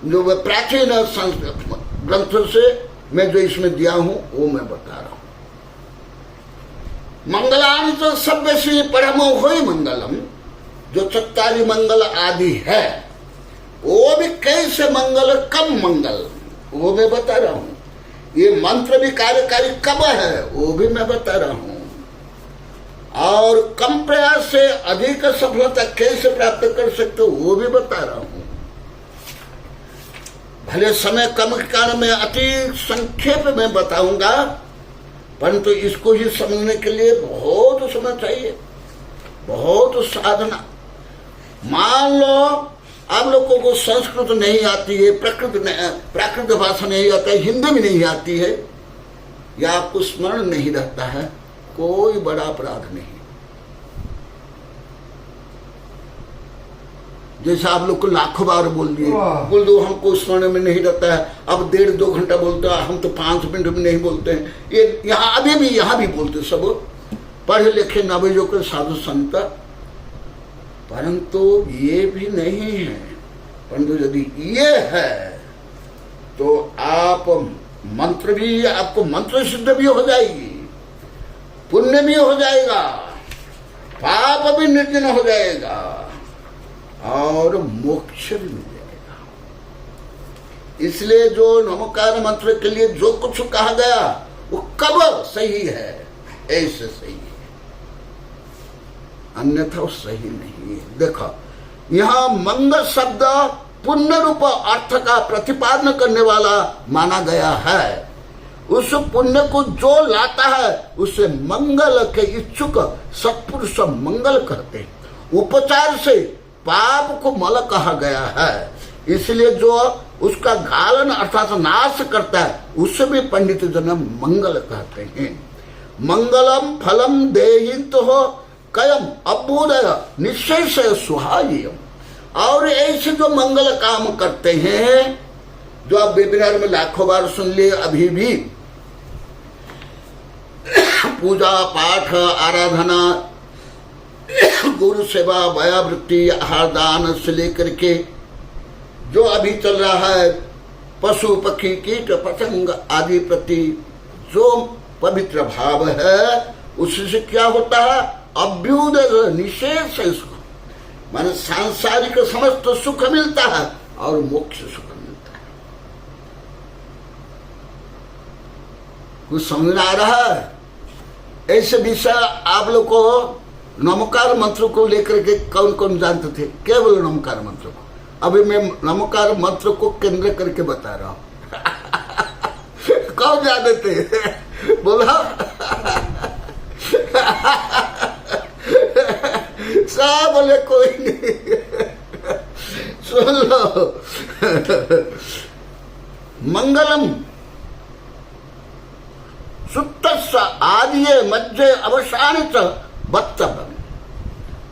Speaker 1: जो प्राचीन संस्कृत ग्रंथों से मैं जो इसमें दिया हूं वो मैं बता रहा हूं। मंगलानि तो सभ्य श्री परमो होई मंगलम, जो चत्तारी मंगल आदि है, वो भी कैसे मंगल, कब मंगल, वो मैं बता रहा हूं। ये मंत्र भी कार्यकारी कब है वो भी मैं बता रहा हूं। और कम प्रयास से अधिक सफलता कैसे प्राप्त कर सकते हो वो भी बता रहा हूं। भले समय कम के कारण मैं अति संक्षेप में बताऊंगा, परंतु इसको ही समझने के लिए बहुत समय चाहिए, बहुत साधना। मान लो आप लोगों को संस्कृत नहीं आती है, प्राकृत भाषा नहीं आता है, हिंदी भी नहीं आती है, या आपको स्मरण नहीं रहता है, कोई बड़ा अपराध नहीं। जैसे आप लोग को लाखों बार बोल दिए, बोल दो हमको स्मरण में नहीं रहता है, अब 1.5-2 घंटा बोलते हैं, हम तो 5 मिनट में नहीं बोलते हैं। ये यहाँ अभी भी यहाँ भी बोलते सब पढ़े लिखे नवजो के साधु संत, परंतु ये भी नहीं है। परंतु यदि ये है तो आप मंत्र भी, आपको मंत्र सिद्ध भी हो जाएगी, पुण्य भी हो जाएगा, पाप भी निर्जन हो जाएगा, और मोक्ष भी मिल जाएगा। इसलिए जो नमोकार मंत्र के लिए जो कुछ कहा गया वो कब सही है, ऐसे सही है, अन्यथा सही नहीं है। देखो यहां मंगल शब्द पुण्य रूप अर्थ का प्रतिपादन करने वाला माना गया है। उस पुण्य को जो लाता है उसे मंगल के इच्छुक सत्पुरुष मंगल करते हैं। उपचार से पाप को मल कहा गया है, इसलिए जो उसका गालन अर्थात नाश करता है उससे भी पंडित जन मंगल कहते हैं। मंगलम फलम देहित हो कयम अभ्युदय निश्चय से सुहायम। और ऐसे जो मंगल काम करते हैं, जो आप वेबिनार में लाखों बार सुन लिए, अभी भी पूजा पाठ आराधना, गुरु सेवा, वयावृत्ति, आहार दान से लेकर के जो अभी चल रहा है, पशु पक्षी कीट पतंग आदि प्रति जो पवित्र भाव है, उससे क्या होता है, अभ्युदय निशेष सुख, माने सांसारिक समस्त सुख मिलता है और मोक्ष सुख मिलता है। कुछ समझ आ रहा है? ऐसे विषय आप लोग को नमकार मंत्र को लेकर के कौन कौन जानते थे? केवल नमकार मंत्र को। अभी मैं नमकार मंत्र को केंद्र करके बता रहा हूं। कौन जानते थे? बोला सब बोले कोई नहीं। सुन लो, मंगलम सुत्तस्य आदिये मध्य अवसानित वक्तव्य,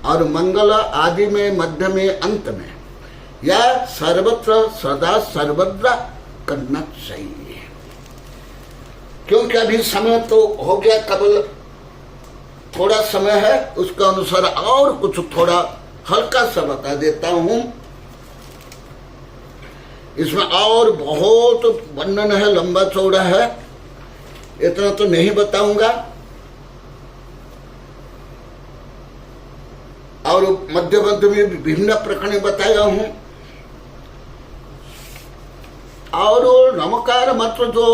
Speaker 1: और मंगल आदि में, मध्य में, अंत में, या सर्वत्र सदा सर्वत्र करना चाहिए। क्योंकि अभी समय तो हो गया, केवल थोड़ा समय है, उसके अनुसार और कुछ थोड़ा हल्का सा बता देता हूं। इसमें और बहुत वर्णन है, लंबा चौड़ा है, इतना तो नहीं बताऊंगा। और मध्य मध्य में विभिन्न प्रकरण बताया हूं। और नमकार मंत्र जो,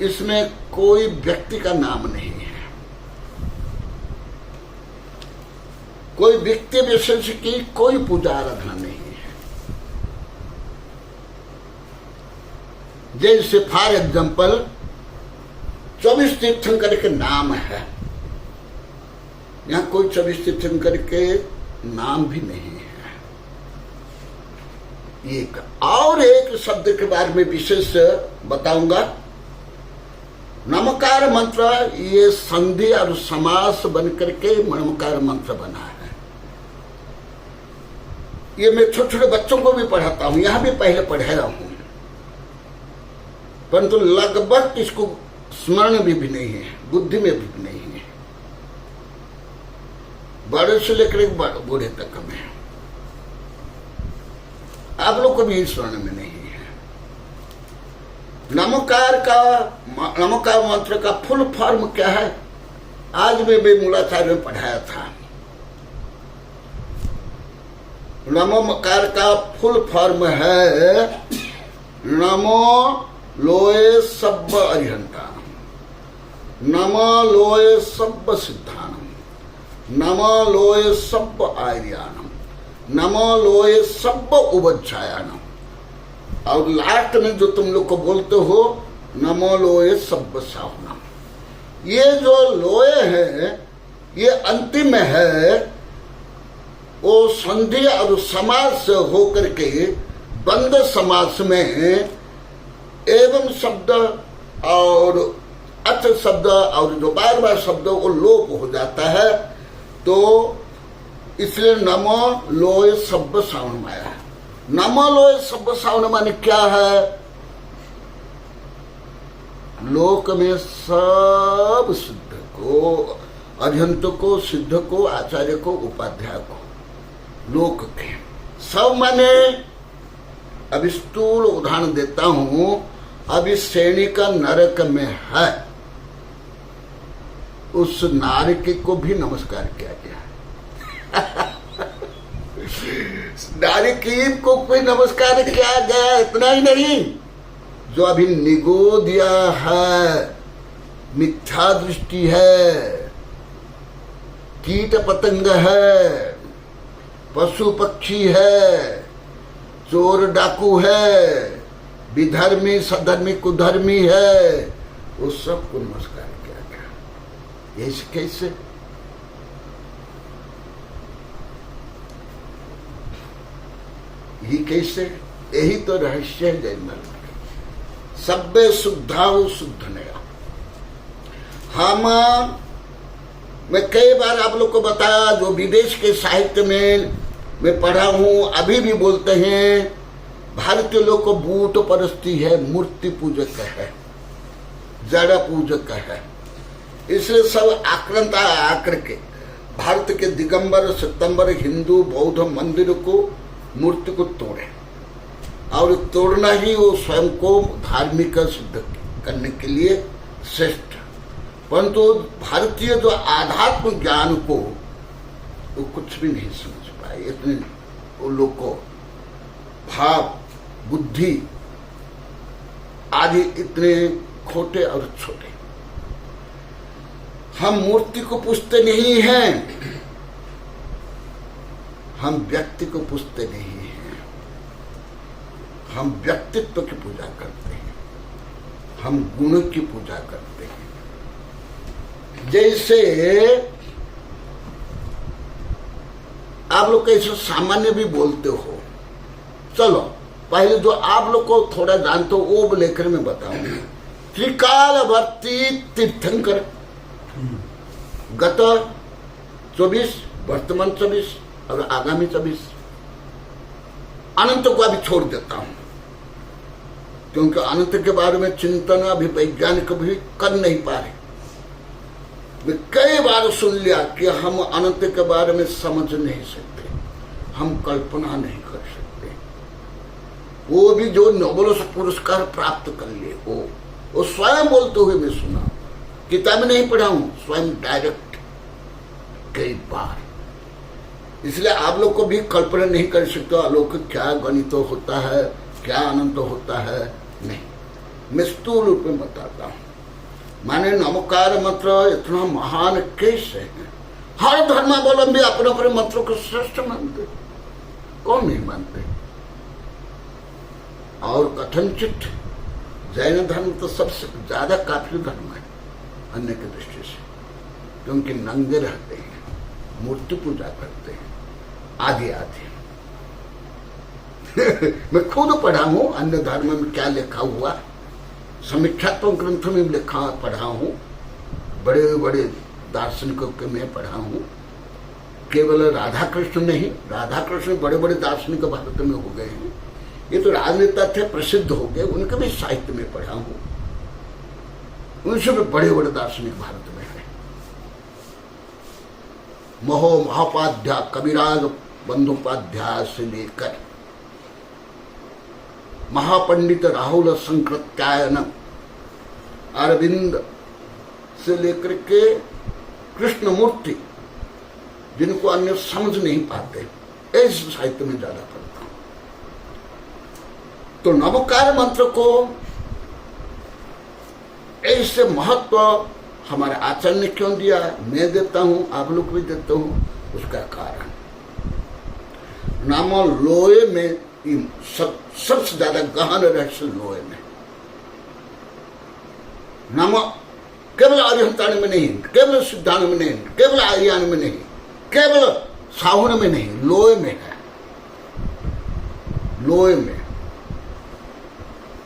Speaker 1: इसमें कोई व्यक्ति का नाम नहीं है, कोई व्यक्ति विशेष की कोई पूजा आराधना नहीं है। जैसे फॉर एग्जाम्पल 24 तीर्थंकर के नाम है, यहां कोई 24 तीर्थंकर के नाम भी नहीं है। एक और एक शब्द के बारे में विशेष बताऊंगा। नमकार मंत्र ये संधि और समास बनकर के नमकार मंत्र बना है। ये मैं छोटे छोटे बच्चों को भी पढ़ाता हूं, यहां भी पहले पढ़ाया हूं, परंतु लगभग इसको स्मरण भी नहीं है, बुद्धि में भी नहीं है। बड़े से लेकर बूढ़े तक में, आप लोग को भी स्मरण में नहीं है। नमकार मंत्र का फुल फॉर्म क्या है? आज मैं मूलाचार्य में पढ़ाया था। नमकार का फुल फॉर्म है नमो लोए सब्ब अरिहंतानम, नमो लोए सब्ब सिद्धानम, नमो लोए सब्ब आर्यानम, नमो लोए सब्ब उबच्छायानम, और लास्ट में जो तुम लोग को बोलते हो नमो लोए सब्ब सावनम। ये जो लोए है ये अंतिम है, वो संधि और समास होकर के बंद समास में एवं शब्द और अच शब्द और जो बार बार शब्द वो लोप हो जाता है, तो इसलिए नमो लोय सब्ब सावन आया। नमो लोय सब्ब सावन माने क्या है? लोक में सब सिद्ध को, अरिहंत को, सिद्ध को, आचार्य को, उपाध्याय को, लोक के सब माने। अब स्थूल उदाहरण देता हूं। अभी श्रेणी का नरक में है, उस नारकी को भी नमस्कार किया गया। नारकी को भी नमस्कार किया गया। इतना ही नहीं, जो अभी निगोदिया है, मिथ्या दृष्टि है, कीट पतंग है, पशु पक्षी है, चोर डाकू है, विधर्मी सधर्मी कुधर्मी है, वो सबको नमस्कार किया गया। ये कैसे? ये कैसे? यही तो रहस्य है जैन धर्म का। सब्बे शुद्धाओ शुद्ध नया। मैं कई बार आप लोग को बताया, जो विदेश के साहित्य में मैं पढ़ा हूं, अभी भी बोलते हैं भारतीय लोग को बूट परस्ती है, मूर्ति पूजक है, जड़ पूजक है। इसलिए सब आक्रांत आकर के भारत के दिगंबर सितंबर हिंदू बौद्ध मंदिर को, मूर्ति को तोड़े, और तोड़ना ही वो स्वयं को धार्मिक सिद्ध करने के लिए श्रेष्ठ। परंतु भारतीय जो आध्यात्म ज्ञान को वो कुछ भी नहीं समझ पाए। इतने वो लोग को भाव बुद्धि आदि इतने खोटे और छोटे। हम मूर्ति को पूजते नहीं हैं, हम व्यक्ति को पूजते नहीं हैं, हम व्यक्तित्व की पूजा करते हैं, हम गुण की पूजा करते हैं। जैसे आप लोग कैसे सामान्य भी बोलते हो, चलो पहले जो आप लोग को थोड़ा जानते हो वो लेकर मैं बताऊंगा। त्रिकालवर्ती तीर्थंकर, गत 24, वर्तमान 24 और आगामी 24, अनंत को अभी छोड़ देता हूं, क्योंकि अनंत के बारे में चिंतन अभी वैज्ञानिक भी कर नहीं पा रहे। मैं कई बार सुन लिया कि हम अनंत के बारे में समझ नहीं सकते, हम कल्पना नहीं कर सकते। वो भी जो नोबेल पुरस्कार प्राप्त कर लिए वो स्वयं बोलते हुए मैं सुना, किताब में नहीं पढ़ा हूं, स्वयं डायरेक्ट कई बार। इसलिए आप लोग को भी कल्पना नहीं कर सकते अलौकिक क्या गणित होता है, क्या अनंत होता है, नहीं। मैं स्थूल रूप में बताता हूं। माने नमकार मंत्र इतना महान कैसे है? हर धर्मावलंबी अपने अपने मंत्रों को श्रेष्ठ मानते, कौन नहीं मानते? और कथनचित जैन धर्म तो सबसे ज्यादा काफी धर्म है अन्य की दृष्टि से, क्योंकि नंगे रहते हैं, मूर्ति पूजा करते हैं, आदि आदि। मैं खुद पढ़ा हूं अन्य धर्म में क्या लिखा हुआ, समीक्षात्मक ग्रंथ में लिखा पढ़ा हूं, बड़े बड़े दार्शनिकों के मैं पढ़ा हूं। केवल राधा कृष्ण नहीं, राधा कृष्ण बड़े बड़े दार्शनिक भारत में हो गए हैं, ये तो राजनेता थे, प्रसिद्ध हो गए, उनके भी साहित्य में पढ़ा हूं, उनसे भी बड़े बड़े दार्शनिक भारत में है। महो महापाध्याय कविराज बंदोपाध्याय से लेकर महापंडित राहुल संकृत्यायन अरविंद से लेकर के कृष्णमूर्ति, जिनको अन्य समझ नहीं पाते, ऐसे साहित्य में ज्यादा पढ़ता हूं। तो नमकार मंत्र को ऐसे महत्व हमारे आचार्य ने क्यों दिया, मैं देता हूं, आप लोग भी देते हूं, उसका कारण नाम लोहे में सबसे ज्यादा गहन रहस्य लोहे में। नाम केवल अरिहंताण में नहीं, केवल सिद्धांत में नहीं, केवल आर्यान में नहीं, केवल साहुण में नहीं, लोहे में है। लोहे में,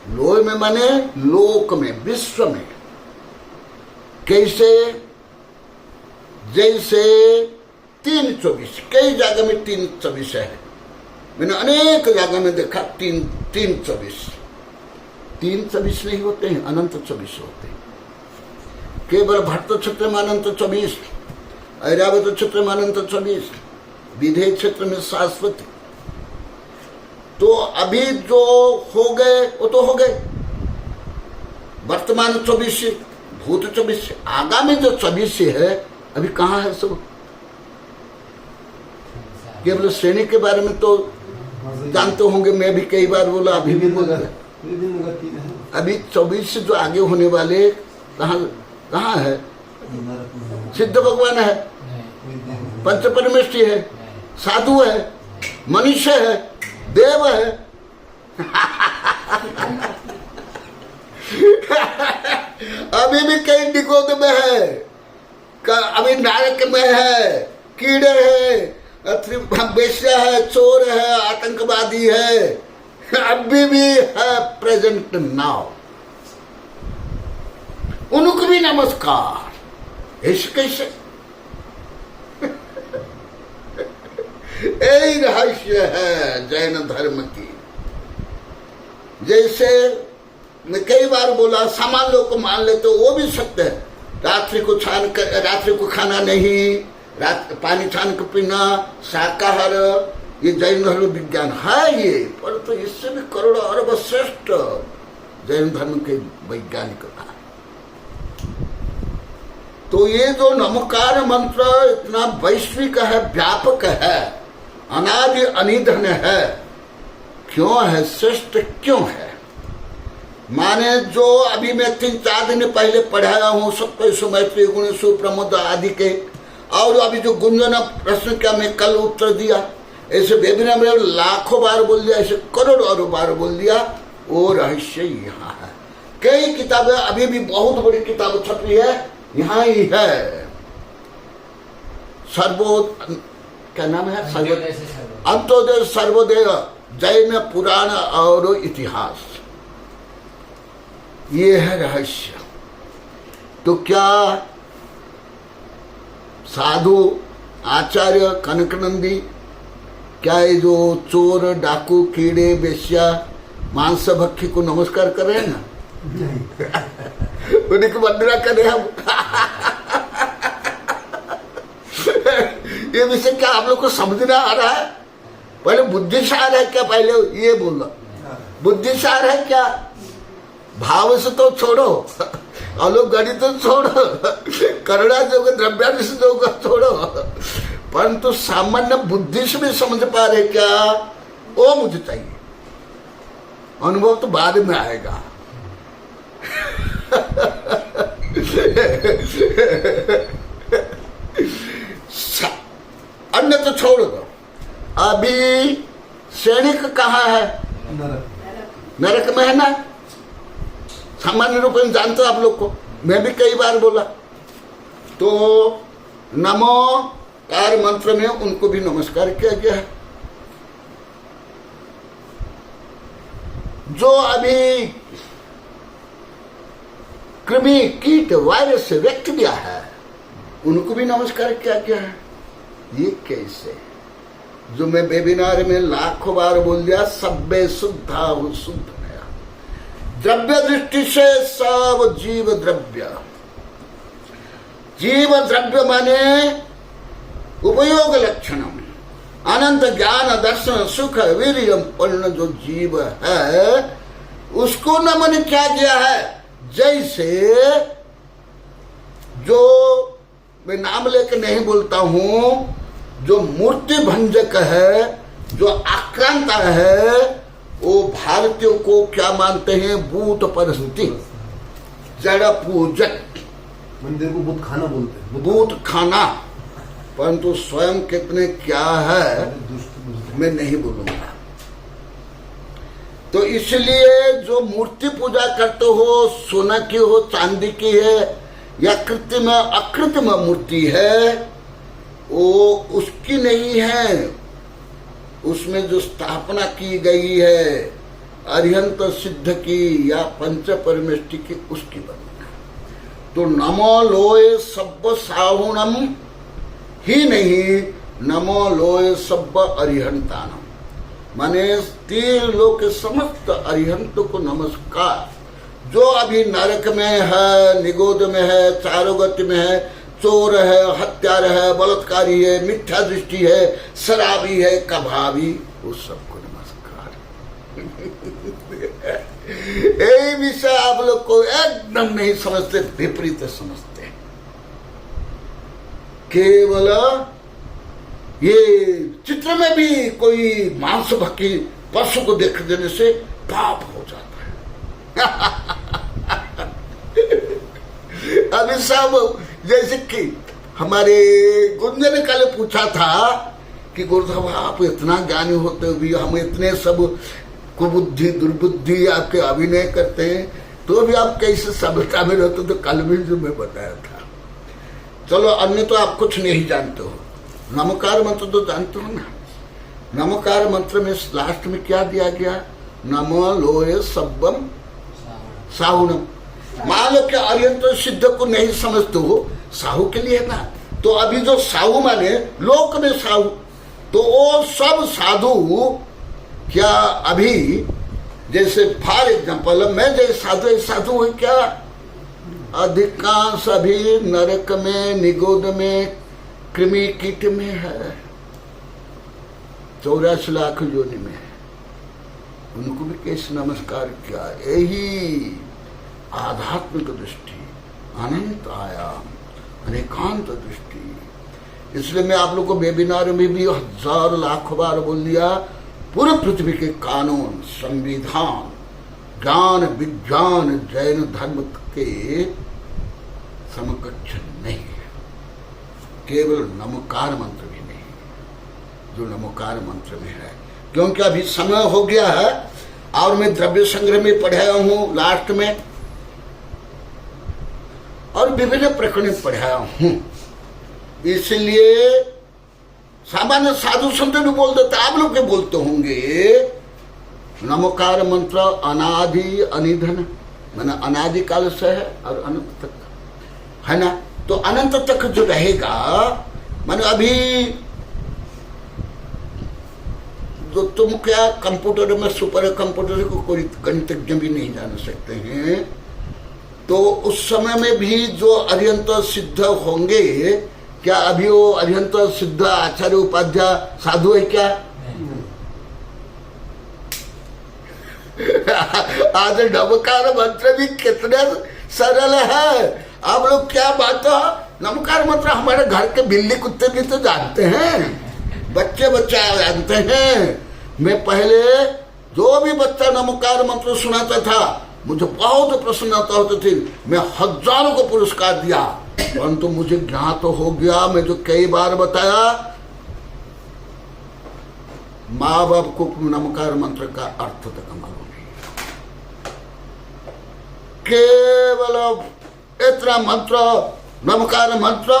Speaker 1: लोहे में माने लोक में, विश्व में। कैसे? जैसे 3-24, कई जगह में 3-24 है, मैंने अनेक जगह में देखा 3-24 नहीं होते हैं, अनंत 24 होते हैं। केवल भट्ट क्षेत्र में अनंत 24, ऐरावत क्षेत्र में अनंत 24, विधेय क्षेत्र में शाश्वत। तो अभी जो हो गए वो तो हो गए, वर्तमान 24, भूत 24, आगामी जो 24 है अभी कहाँ है सब? केवल श्रेणी के बारे में तो जानते होंगे, मैं भी कई बार बोला, अभी भी बोला। अभी 24 से जो आगे होने वाले कहाँ है? सिद्ध भगवान है, पंच परमेष्ठी है, साधु है, मनुष्य है, देव है। अभी भी कई निगोद में है, अभी नारक में है, कीड़े है, बेश्या है, चोर है, आतंकवादी है, अभी भी है प्रेजेंट नाउ। उनको भी नमस्कार। ऐसे कैसे? यही रहस्य है जैन धर्म की। जैसे मैं कई बार बोला, सामान्य लोग को मान लेते हो, वो भी सत्य है। रात्रि को खाना नहीं, पानी छान के पीना, शाकाहार, ये जैन धर्म विज्ञान है ये, पर तो इससे भी करोड़ों अरब श्रेष्ठ जैन धर्म के वैज्ञानिक था। तो ये जो नमकार मंत्र इतना वैश्विक है, व्यापक है, अनादि अनिधन है, क्यों है? श्रेष्ठ क्यों है? माने जो अभी मैं 3-4 दिन पहले पढ़ाया हूँ सबको सुमैत्री गुण सुप्रमोद आदि के, और अभी जो गुंजन प्रश्न का मैं कल उत्तर दिया, ऐसे वेबिनार में लाखों बार बोल दिया, ऐसे करोड़ों बार बोल दिया, वो रहस्य यहाँ है। कई किताबें अभी भी बहुत बड़ी किताब छपी है, यहाँ ही है। क्या नाम है? अंत्योदय सर्वोदय जैन पुराण और इतिहास, ये है रहस्य। तो क्या साधु आचार्य कनकनंदी क्या ये जो चोर डाकू कीड़े बेश्या मांस भक्षी को नमस्कार कर रहे हैं ना? उन्हीं को वंदना करें हम। ये विषय क्या आप लोग को समझना आ रहा है? पहले बुद्धिसार है क्या? पहले ये बोला बुद्धिसार है क्या? भाव से तो छोड़ो, आलोक गणित तो छोड़ो, करुणा जोग द्रव्यादेश जोग छोड़ो, परंतु सामान्य बुद्धि से भी समझ पा रहे क्या? वो मुझे चाहिए। अनुभव तो बाद में आएगा। अन्य तो छोड़ दो। अभी सैनिक कहाँ है? नरक में है ना? सामान्य रूप में जानते हो आप लोग को, मैं भी कई बार बोला। तो नमोकार मंत्र में उनको भी नमस्कार किया गया है। जो अभी कृमि कीट वायरस से व्यक्त किया है, उनको भी नमस्कार किया गया है। ये कैसे? जो मैं वेबिनार में लाखों बार बोल दिया, सब्बे शुद्धा शुद्ध नया। द्रव्य दृष्टि से सब जीव द्रव्य, जीव द्रव्य माने उपयोग लक्षणम, अनंत ज्ञान दर्शन सुख वीर्यम पूर्ण जो जीव है, उसको नमन क्या गया है? जैसे जो मैं नाम लेकर नहीं बोलता हूं, जो मूर्ति भंजक है, जो आक्रांता है, वो भारतीयों को क्या मानते हैं? भूत परस्ती, जड़ पूजक।
Speaker 2: मंदिर को भूत खाना बोलते हैं,
Speaker 1: भूत खाना। परंतु स्वयं कितने क्या है मैं नहीं बोलूंगा। तो इसलिए जो मूर्ति पूजा करते हो, सोना की हो चांदी की है या कृत्रिम अकृत्रिम मूर्ति है, वो उसकी नहीं है। उसमें जो स्थापना की गई है अरिहंत सिद्ध की या पंच परमेष्टि की, उसकी बनी है। तो नमो लोय सब्ब साहुणम ही नहीं, नमो लोय सब्ब अरिहंतानम, माने 3 लोक समस्त अरिहंत को नमस्कार। जो अभी नरक में है, निगोद में है, चारोगति में है, चोर है, हत्यार है, बलात्कारी है, मिथ्या दृष्टि है, शराबी है, कभावी, वो सबको नमस्कार। यही विषय आप लोग को एकदम नहीं समझते, विपरीत समझते। केवल ये चित्र में भी कोई मांस भक्षी पशु को देख देने से पाप हो जाता है। अभी सब जैसे कि हमारे गुंजन कल पूछा था कि गुरुदेव आप इतना ज्ञानी होते हुए हम इतने सब कुबुद्धि दुर्बुद्धि आपके अभिनय करते हैं, तो भी आप कैसे सभ्यता में रहते? तो कल भी जो मैं बताया था। चलो अन्य तो आप कुछ नहीं जानते हो, नमकार मंत्र तो जानते हो ना। नमकार मंत्र में लास्ट में क्या दिया गया? नमो लोय सब्बम साहुणम। मान लो कि अरिहंत सिद्ध को नहीं समझते हो, साहू के लिए ना। तो अभी जो साहू माने लोक में साहू, तो वो सब साधु क्या अभी जैसे फॉर एग्जाम्पल मैं जैसे साधु है क्या? अधिकांश अभी नरक में, निगोद में, कृमि कीट में है, 84 लाख योनि में है। उनको भी कैसे नमस्कार किया? यही आध्यात्मिक दृष्टि, अनंत आयाम, अनेकांत दृष्टि। इसलिए मैं आप लोग को वेबिनार में भी 1000 लाख बार बोल दिया, पूरे पृथ्वी के कानून, संविधान, ज्ञान विज्ञान जैन धर्म के समकक्ष नहीं है। केवल नमोकार मंत्र भी नहीं जो नमोकार मंत्र में है। क्योंकि अभी समय हो गया है और मैं द्रव्य संग्रह में पढ़ाया हूं लास्ट में, और विभिन्न प्रकरण पढ़ाया हूं, इसलिए सामान्य साधु संत भी बोल देते, आप लोग के बोलते होंगे नमोकार मंत्र अनादि अनिधन, मैंने अनादि काल से है और अनंत तक है ना। तो अनंत तक जो रहेगा, मैंने अभी जो तुम क्या कंप्यूटर में सुपर कंप्यूटर को कोई गणितज्ञ भी नहीं जान सकते हैं, तो उस समय में भी जो अरिहंत सिद्ध होंगे, क्या अभी वो अरिहंत सिद्ध आचार्य उपाध्याय साधु है क्या? आज नमकार मंत्र भी कितना सरल है। आप लोग क्या बात है, नमकार मंत्र हमारे घर के बिल्ली कुत्ते भी तो जानते हैं, बच्चे जानते हैं। मैं पहले जो भी बच्चा नमकार मंत्र सुनाता था मुझे बहुत प्रसन्नता होती थी, मैं हजारों को पुरस्कार दिया, परंतु मुझे ज्ञात तो हो गया, मैं जो कई बार बताया, माँ बाप को नमकार मंत्र का अर्थ तक मालूम नहीं। केवल इतना मंत्र नमकार मंत्र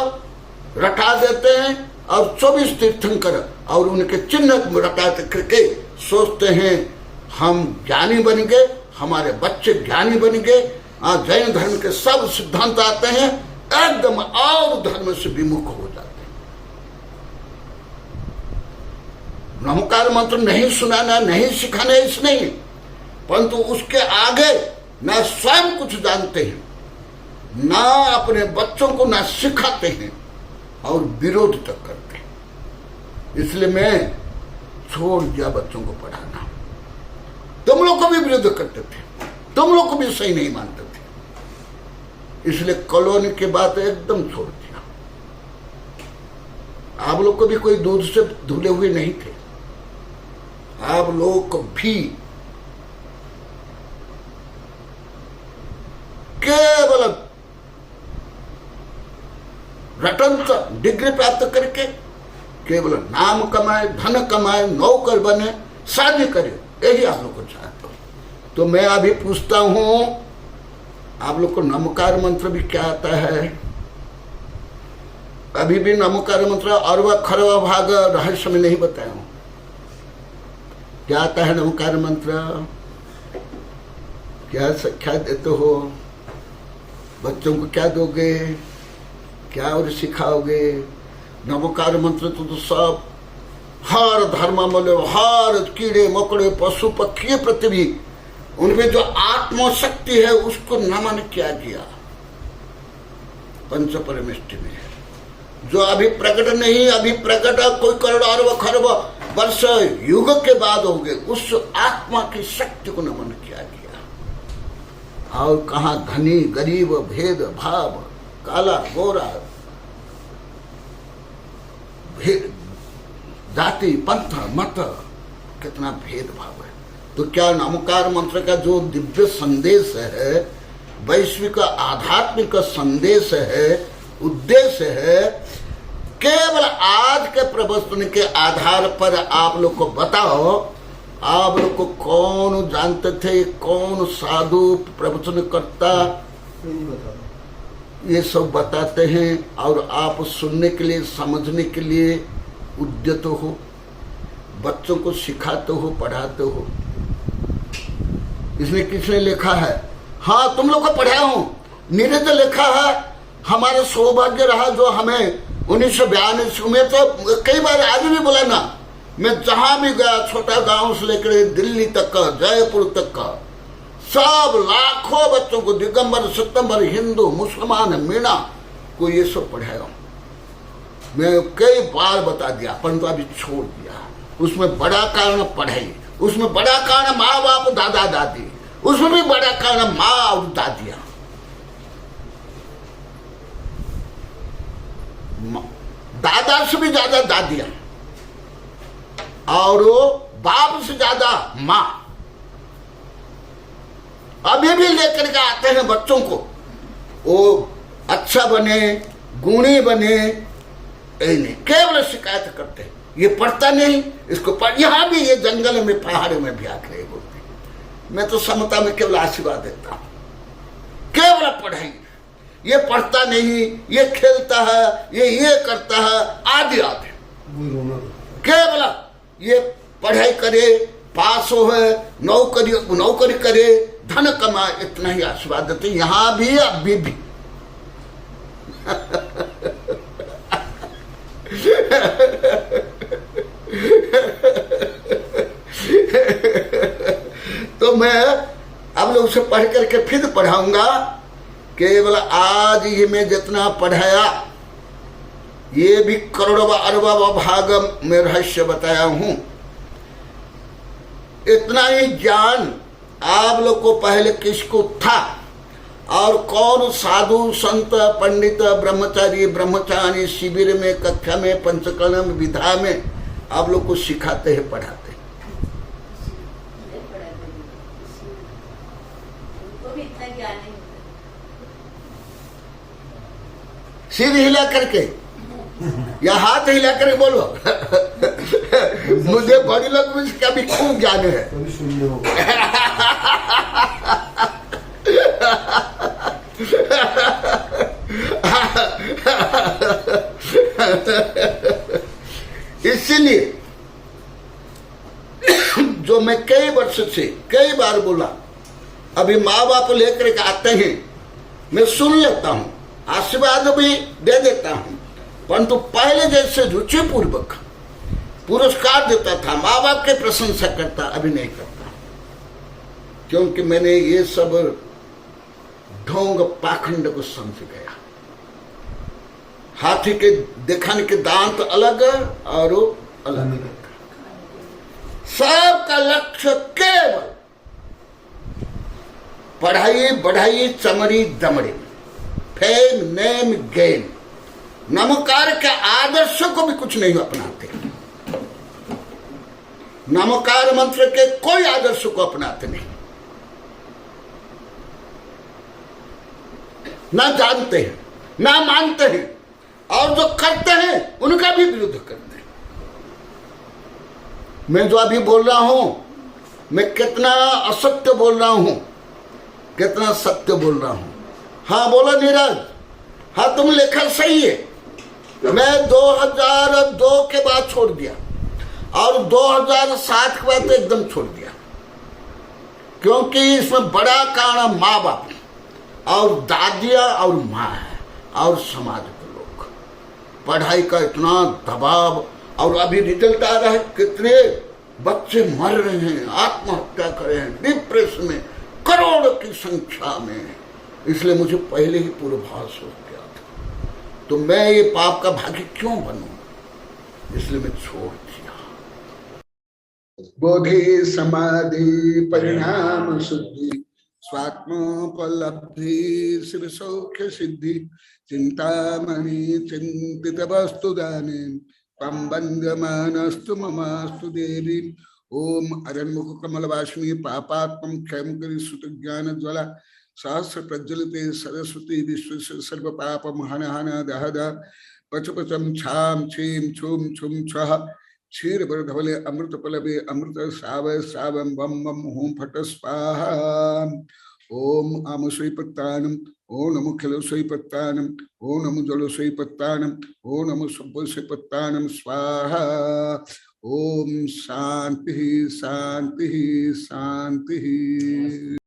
Speaker 1: रटा देते हैं और 24 तीर्थंकर और उनके चिन्ह रटा करके सोचते हैं हम ज्ञानी बन गए, हमारे बच्चे ज्ञानी बन गए। जैन धर्म के सब सिद्धांत आते हैं, एकदम और धर्म से विमुख हो जाते हैं। नमकार मंत्र नहीं सुनाना, नहीं सिखाना इस नहीं, परंतु उसके आगे ना स्वयं कुछ जानते हैं, ना अपने बच्चों को ना सिखाते हैं और विरोध तक करते हैं। इसलिए मैं छोड़ दिया बच्चों को पढ़ाना। तुम लोग को भी विरोध करते थे, तुम लोग को भी सही नहीं मानते थे, इसलिए कॉलोनी के बात एकदम छोड़ दिया। आप लोग को भी कोई दूध से धुले हुए नहीं थे, आप लोग को भी केवल रटंत डिग्री प्राप्त करके केवल नाम कमाए, धन कमाए, नौकर बने, शादी करे, यही आप लोग को चाहते हो। तो मैं अभी पूछता हूं, आप लोग को नमकार मंत्र भी क्या आता है? अभी भी नमकार मंत्र और वह खरवा भाग रहस्य में नहीं बताया हूं। क्या आता है नमकार मंत्र? क्या शिक्षा देते हो? बच्चों को क्या दोगे? क्या और सिखाओगे? नमकार मंत्र तो सब हर धर्म में, हर कीड़े मकोड़े पशु पक्षी प्रति भी उनमें जो आत्मशक्ति है उसको नमन क्या किया पंच परमेष्टि में, जो अभी प्रकट नहीं, अभी प्रकट कोई करोड़ अरब खरब वर्ष युग के बाद होंगे, उस आत्मा की शक्ति को नमन किया गया। और कहा धनी गरीब भेद भाव, काला गोरा भेद, जाति पंथ मत, कितना भेदभाव है। तो क्या नमकार मंत्र का जो दिव्य संदेश है, वैश्विक आध्यात्मिक संदेश है, उद्देश्य है, केवल आज के प्रवचन के आधार पर आप लोग को बताओ, आप लोग को कौन जानते थे, कौन साधु प्रवचन करता, ये सब बताते हैं और आप सुनने के लिए, समझने के लिए उद्यत हो, बच्चों को सिखाते हो, पढ़ाते हो। इसमें किसने लिखा है? हाँ, तुम लोग को पढ़ाया हूं, नीरज लिखा है। हमारा सौभाग्य रहा जो हमें 1942 में, तो कई बार आज भी बोला ना, मैं जहां भी गया, छोटा गांव से लेकर दिल्ली तक का, जयपुर तक का, सब लाखों बच्चों को, दिगंबर सितंबर, हिंदू मुसलमान मीणा को ये सब पढ़ाया हूं। मैं कई बार बता दिया, परंतु अभी छोड़ दिया। उसमें बड़ा कारण पढ़ाई, उसमें बड़ा कारण माँ बाप दादा दादी, उसमें भी बड़ा कारण माँ और दादियां। दादा से भी ज्यादा दादियां और बाप से ज्यादा माँ। अभी भी लेकर के आते हैं बच्चों को, वो अच्छा बने, गुणी बने, नहीं, केवल शिकायत करते हैं ये पढ़ता नहीं, इसको पढ़। यहाँ भी ये जंगल में पहाड़ों में भी आकर बोलते, मैं तो समता में केवल आशीर्वाद देता हूँ, केवल पढ़ाई, ये पढ़ता नहीं, ये खेलता है, ये करता है, आदि आदि, केवल ये पढ़ाई करे, पास हो है, नौकरी करे, धन कमाए, इतना ही आशीर्वाद देते। यहां भी अभी भी तो मैं अब लोग से पढ़ करके फिर पढ़ाऊंगा। केवल आज ये मैं जितना पढ़ाया, ये भी करोड़वा अरबा भाग में रहस्य बताया हूं। इतना ही ज्ञान आप लोग को पहले किसको था, और कौन साधु संत पंडित ब्रह्मचारी शिविर में, कक्षा में, पंचकर्म विधा में आप लोग को सिखाते हैं, पढ़ाते हैं। सिर हिला करके या हाथ हिला करके बोलो मुझे बड़ी लोग में कभी खूब ज्ञान है। इसीलिए जो मैं कई वर्ष से कई बार बोला, अभी माँ बाप लेकर के आते हैं, मैं सुन लेता हूं, आशीर्वाद भी दे देता हूं, परंतु पहले जैसे रुचि पूर्वक पुरस्कार देता था, माँ बाप के प्रशंसा करता, अभी नहीं करता, क्योंकि मैंने ये सब ढोंग पाखंड को समझ गया। हाथी के दिखाने के दांत अलग और अलग, सबका लक्ष्य केवल पढ़ाई बढ़ाई, चमड़ी दमड़ी, फेम नेम गेम, नमकार के आदर्श को भी कुछ नहीं अपनाते, नमकार मंत्र के कोई आदर्श को अपनाते नहीं, ना जानते हैं, ना मानते हैं, और जो करते हैं उनका भी विरोध करते हैं। मैं जो अभी बोल रहा हूं, मैं कितना असत्य बोल रहा हूं, कितना सत्य बोल रहा हूं। हाँ बोलो नीरज, हाँ तुम लेखा सही है। मैं 2002 के बाद छोड़ दिया, और 2007 के बाद तो एकदम छोड़ दिया, क्योंकि इसमें बड़ा कारण माँ बाप और दादिया और माँ है, और समाज के लोग, पढ़ाई का इतना दबाव, और अभी रिजल्ट आ रहा है, कितने बच्चे मर रहे हैं, आत्महत्या कर रहे हैं, डिप्रेशन में, करोड़ों की संख्या में। इसलिए मुझे पहले ही पूर्वाभास हो गया था, तो मैं ये पाप का भागी क्यों बनूं, इसलिए मैं छोड़ दिया। बोधि समाधि परिणाम शुद्धि, स्वात्मोपलब्धि शिव सौख्य सिद्धि, चिंतामणि चिंतित वस्तु दाने, तम बंधमानस्तु ममास्तु देवी। ओम अरण्मुख कमलवासिनी पापात्मं क्षयं करि सुत ज्ञान ज्वला, सहस्र प्रज्वलिते सरस्वती विश्व सर्व पापम हन हन दह दह, पच पचम छाम छीम छुम छुम छह, क्षीर बरधवले अमृत पलवे अमृत सावय सावम बम बम हूं फट स्वाहा। ओम आम श्रीपत्तानम, ओम नमो खिल श्रीपत्तानम, ओम नमो जल श्रीपत्तानम, ओम नमो सुब्ब श्रीपत्तानम स्वाहा। ओम शांति शांति शांति।